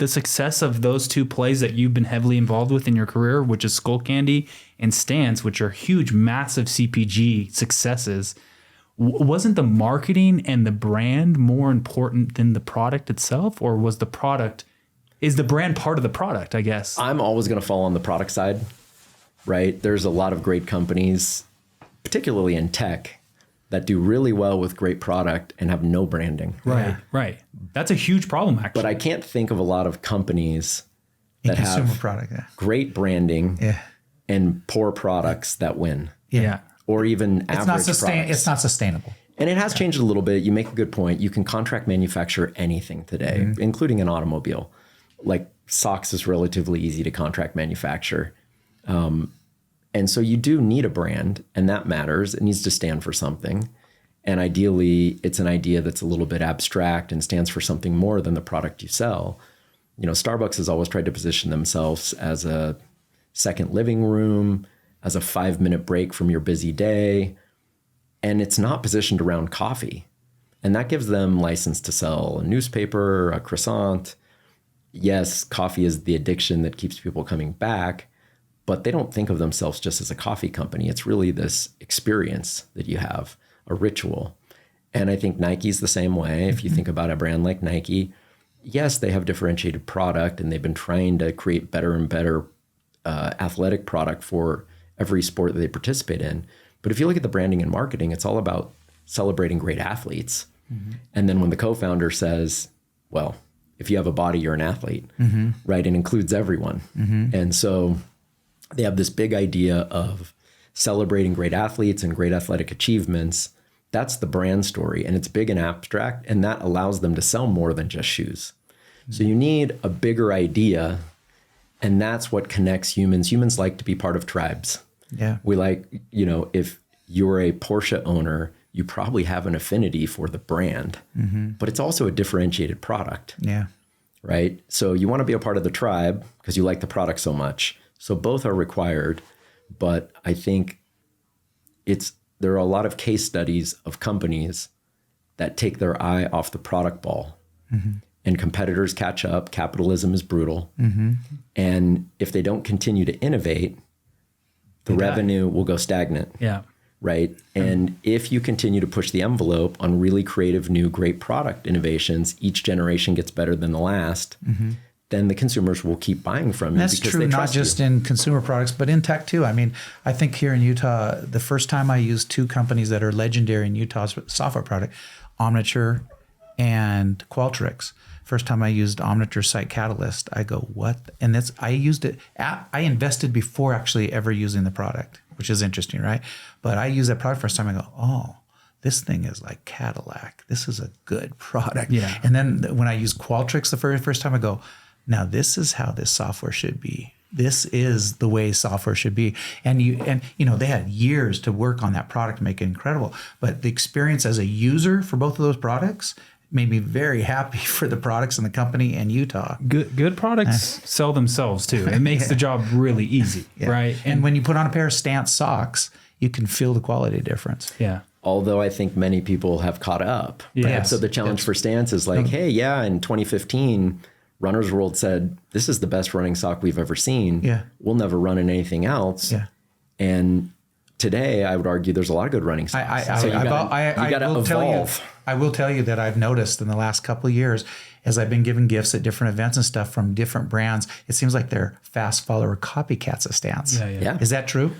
the success of those two plays that you've been heavily involved with in your career, which is Skullcandy and Stance, which are huge, massive CPG successes, wasn't the marketing and the brand more important than the product itself? Or is the brand part of the product, I guess? I'm always going to fall on the product side, right? There's a lot of great companies, particularly in tech, that do really well with great product and have no branding. Right. That's a huge problem, actually. But I can't think of a lot of companies that have great branding and poor products that win. Yeah. Or even average products. It's not sustainable. And it has changed a little bit. You make a good point. You can contract manufacture anything today, including an automobile. Like socks is relatively easy to contract manufacture. And so you do need a brand, and that matters. It needs to stand for something. And ideally, it's an idea that's a little bit abstract and stands for something more than the product you sell. You know, Starbucks has always tried to position themselves as a second living room, as a 5-minute break from your busy day. And it's not positioned around coffee. And that gives them license to sell a newspaper, a croissant. Yes, coffee is the addiction that keeps people coming back, but they don't think of themselves just as a coffee company. It's really this experience that you have, a ritual. And I think Nike's the same way. If you think about a brand like Nike, yes, they have differentiated product and they've been trying to create better and better athletic product for every sport that they participate in. But if you look at the branding and marketing, it's all about celebrating great athletes. And then when the co-founder says, well, if you have a body, you're an athlete, right? It includes everyone. And so they have this big idea of celebrating great athletes and great athletic achievements. That's the brand story, and it's big and abstract, and that allows them to sell more than just shoes. So you need a bigger idea, and that's what connects humans. Humans like to be part of tribes. Yeah. We like, you know, if you're a Porsche owner, you probably have an affinity for the brand, but it's also a differentiated product. Yeah. Right? So you want to be a part of the tribe because you like the product so much. So both are required, but I think there are a lot of case studies of companies that take their eye off the product ball, and competitors catch up. Capitalism is brutal. And if they don't continue to innovate, the revenue will go stagnant. Yeah. Right. And if you continue to push the envelope on really creative, new, great product innovations, each generation gets better than the last, then the consumers will keep buying from you. That's true, not just in consumer products, but in tech too. I mean, I think here in Utah, the first time I used two companies that are legendary in Utah's software product, Omniture and Qualtrics. First time I used Omniture Site Catalyst, I go, what? And I used it. I invested before actually ever using the product, which is interesting, right? But I used that product first time. I go, oh, this thing is like Cadillac. This is a good product. Yeah. And then when I used Qualtrics the first time, I go, now this is how this software should be. This is the way software should be. And you know, they had years to work on that product to make it incredible. But the experience as a user for both of those products made me very happy for the products and the company and Utah. Good products sell themselves too. It makes the job really easy, right? And when you put on a pair of Stance socks, you can feel the quality difference. Yeah. Although I think many people have caught up. Yeah. Right? So the challenge for Stance is like, hey, in 2015, Runner's World said, this is the best running sock we've ever seen. Yeah. We'll never run in anything else. Yeah. And today, I would argue there's a lot of good running socks. So you got to evolve. I will tell you that I've noticed in the last couple of years, as I've been given gifts at different events and stuff from different brands, it seems like they're fast follower copycats of Stance. Yeah. Is that true?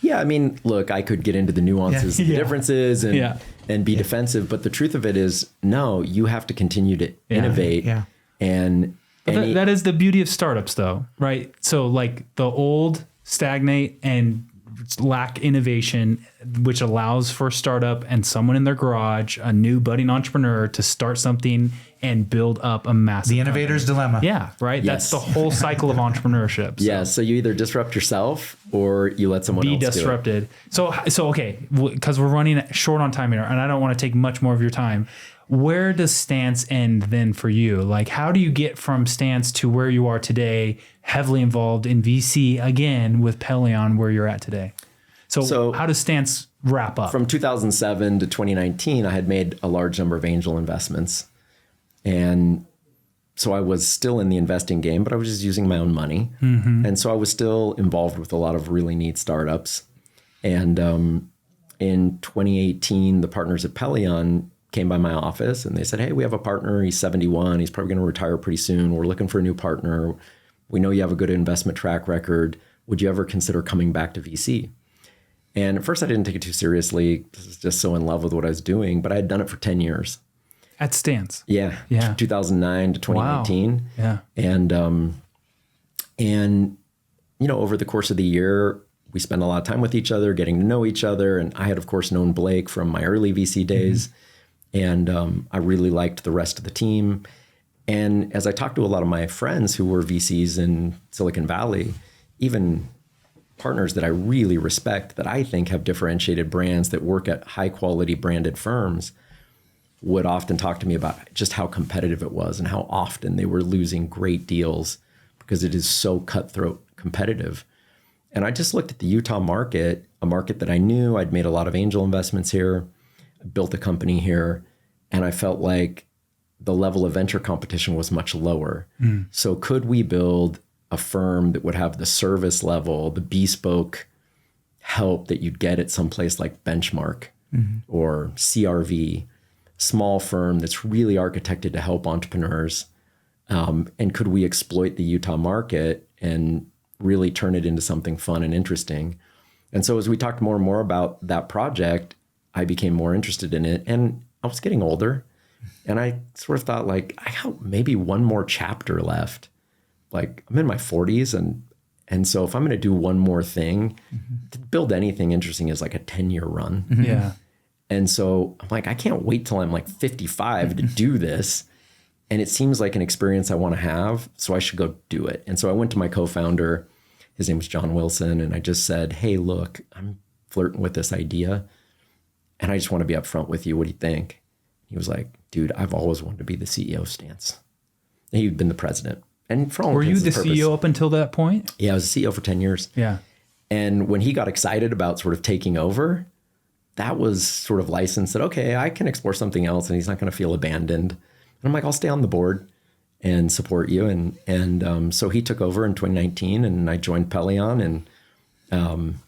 Yeah, I mean, look, I could get into the nuances, the differences, and be defensive, but the truth of it is, no, you have to continue to innovate. Yeah. And that is the beauty of startups, though, right? So, like the old stagnate and lack innovation, which allows for startup and someone in their garage, a new budding entrepreneur, to start something and build up a massive The innovator's dilemma. Yeah, right? Yes. That's the whole cycle of entrepreneurship. So. Yeah, so you either disrupt yourself or you let someone else disrupted. do it. So okay, because we're running short on time here, and I don't want to take much more of your time. Where does Stance end then for you? Like, how do you get from Stance to where you are today, heavily involved in VC again with Pelion, where you're at today? So how does Stance wrap up? From 2007 to 2019, I had made a large number of angel investments. And so I was still in the investing game, but I was just using my own money. And so I was still involved with a lot of really neat startups. And in 2018, the partners at Pelion came by my office and they said, hey, we have a partner. He's 71. He's probably going to retire pretty soon. We're looking for a new partner. We know you have a good investment track record. Would you ever consider coming back to VC? And at first I didn't take it too seriously. I was just so in love with what I was doing, but I had done it for 10 years. At Stance. Yeah. 2009 to 2018. Wow. Yeah. And, you know, over the course of the year, we spent a lot of time with each other, getting to know each other. And I had, of course, known Blake from my early VC days. And I really liked the rest of the team. And as I talked to a lot of my friends who were VCs in Silicon Valley, even partners that I really respect, that I think have differentiated brands that work at high quality branded firms, would often talk to me about just how competitive it was and how often they were losing great deals because it is so cutthroat competitive. And I just looked at the Utah market, a market that I knew. I'd made a lot of angel investments here, built a company here, and I felt like the level of venture competition was much lower. So could we build a firm that would have the service level, the bespoke help that you'd get at some place like Benchmark or CRV, small firm that's really architected to help entrepreneurs? And could we exploit the Utah market and really turn it into something fun and interesting? And so as we talked more and more about that project, I became more interested in it. And I was getting older. And I sort of thought, like, I got maybe one more chapter left. Like, I'm in my 40s. And so if I'm going to do one more thing, to build anything interesting is like a 10-year run. Yeah. And so I'm like, I can't wait till I'm like 55 to do this. And it seems like an experience I want to have, so I should go do it. And so I went to my co-founder, his name was John Wilson, and I just said, hey, look, I'm flirting with this idea, and I just want to be upfront with you. What do you think? He was like, dude, I've always wanted to be the CEO of Stance. And he'd been the president. And for all Were you intents the and purposes, CEO up until that point? Yeah, I was the CEO for 10 years. Yeah. And when he got excited about sort of taking over, that was sort of license that, okay, I can explore something else and he's not going to feel abandoned. And I'm like, I'll stay on the board and support you. And so he took over in 2019 and I joined Pelion, and,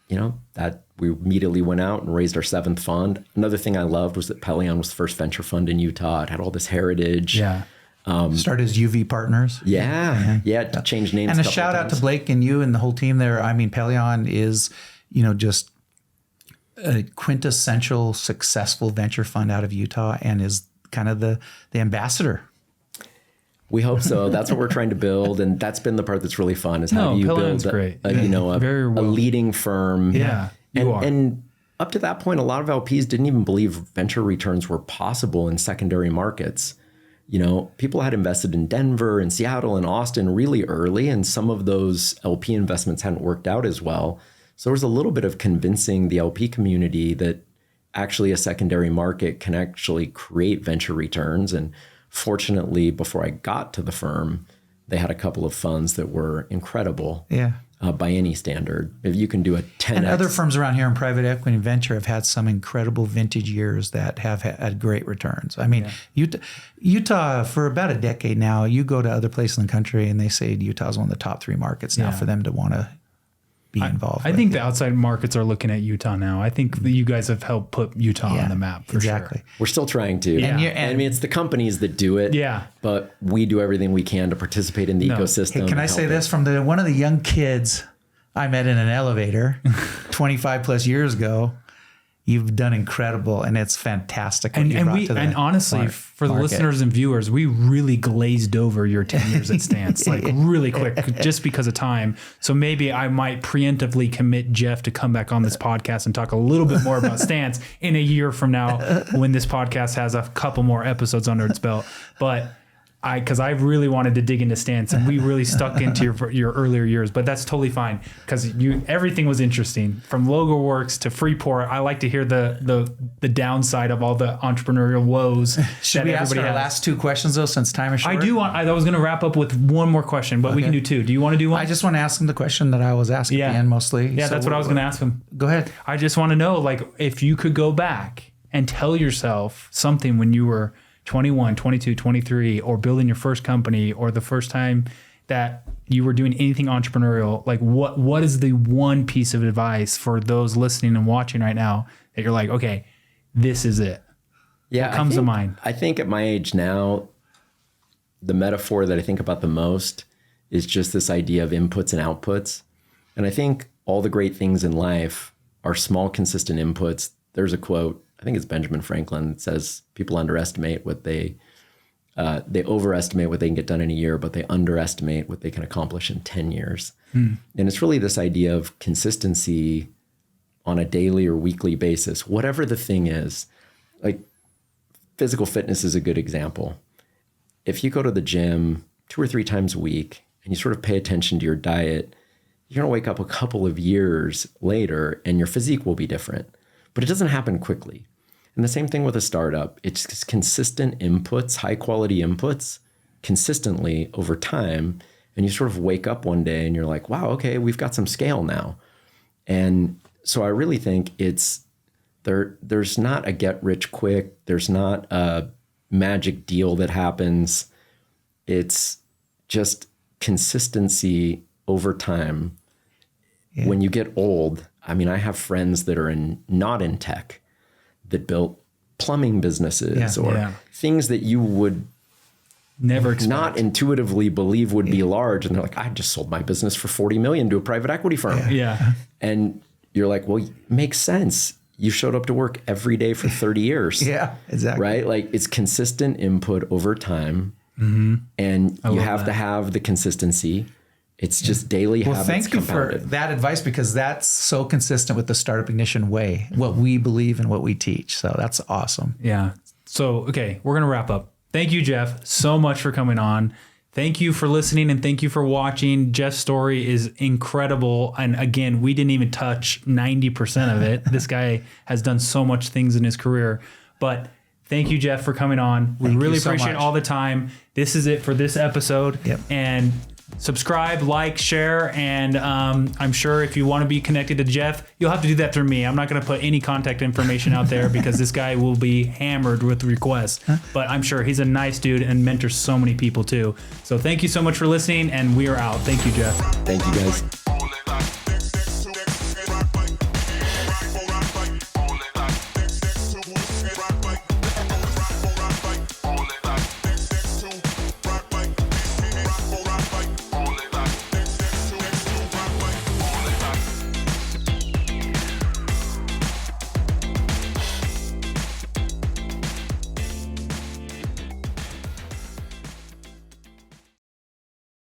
you know, that we immediately went out and raised our 7th fund. Another thing I loved was that Pelion was the first venture fund in Utah. It had all this heritage. Yeah. Started as UV Partners. Yeah. Changed names. And a shout out to Blake and you and the whole team there. I mean, Pelion is, you know, just a quintessential successful venture fund out of Utah and is kind of the ambassador. We hope so. That's what we're trying to build. And that's been the part that's really fun, is how do you Pelion's build great. a leading firm. Yeah, and up to that point, a lot of LPs didn't even believe venture returns were possible in secondary markets. You know, people had invested in Denver and Seattle and Austin really early, and some of those LP investments hadn't worked out as well. So there was a little bit of convincing the LP community that actually a secondary market can actually create venture returns. And fortunately, before I got to the firm, they had a couple of funds that were incredible. Yeah. By any standard. If you can do a 10x. And other firms around here in private equity and venture have had some incredible vintage years that have had great returns. I mean, Utah, for about a decade now, you go to other places in the country and they say Utah's one of the top 3 markets now for them to want to be involved. I think the outside markets are looking at Utah now. I think that you guys have helped put Utah on the map for sure. We're still trying to. Yeah. And I mean, it's the companies that do it. Yeah. But we do everything we can to participate in the ecosystem. Hey, can I say this from one of the young kids I met in an elevator 25 plus years ago? You've done incredible, and it's fantastic. And honestly, for the listeners and viewers, we really glazed over your 10 years at Stance, like really quick, just because of time. So maybe I might preemptively commit Jeff to come back on this podcast and talk a little bit more about Stance in a year from now, when this podcast has a couple more episodes under its belt. But because I really wanted to dig into Stance, and we really stuck into your earlier years, but that's totally fine, because everything was interesting, from Logoworks to Freeport. I like to hear the downside of all the entrepreneurial woes. Should we ask our last 2 questions though, since time is short? I was going to wrap up with one more question, but we can do 2. Do you want to do one? I just want to ask him the question that I was asking at the end mostly. Yeah, that's what I was going to ask him. Go ahead. I just want to know, like, if you could go back and tell yourself something when you were 21, 22, 23, or building your first company, or the first time that you were doing anything entrepreneurial, like what is the one piece of advice for those listening and watching right now that you're like, okay, this is it? Yeah, what comes to mind? I think at my age now, the metaphor that I think about the most is just this idea of inputs and outputs. And I think all the great things in life are small, consistent inputs. There's a quote, I think it's Benjamin Franklin, that says people underestimate what they overestimate what they can get done in a year, but they underestimate what they can accomplish in 10 years. And it's really this idea of consistency on a daily or weekly basis, whatever the thing is. Like physical fitness is a good example. If you go to the gym 2 or 3 times a week and you sort of pay attention to your diet, you're going to wake up a couple of years later and your physique will be different, but it doesn't happen quickly. And the same thing with a startup. It's just consistent inputs, high quality inputs consistently over time. And you sort of wake up one day and you're like, wow, okay, we've got some scale now. And so I really think there's not a get rich quick. There's not a magic deal that happens. It's just consistency over time. Yeah. When you get old, I mean, I have friends that are not in tech that built plumbing businesses or things that you would never expect. Not intuitively believe would be large. And they're like, I just sold my business for $40 million to a private equity firm. Yeah. And you're like, well, it makes sense. You showed up to work every day for 30 years. Yeah, exactly. Right? Like it's consistent input over time. And you have to have the consistency. It's just daily habits. Well, thank you for that advice, because that's so consistent with the Startup Ignition way, what we believe and what we teach. So that's awesome. Yeah. So, okay, we're going to wrap up. Thank you, Jeff, so much for coming on. Thank you for listening and thank you for watching. Jeff's story is incredible. And again, we didn't even touch 90% of it. This guy has done so much things in his career. But thank you, Jeff, for coming on. We really appreciate all the time. This is it for this episode. Yep. And subscribe, like, share, and I'm sure if you want to be connected to Jeff, you'll have to do that through me. I'm not going to put any contact information out there because this guy will be hammered with requests. But I'm sure he's a nice dude and mentors so many people too. So thank you so much for listening, and we are out. Thank you, Jeff. Thank you, guys.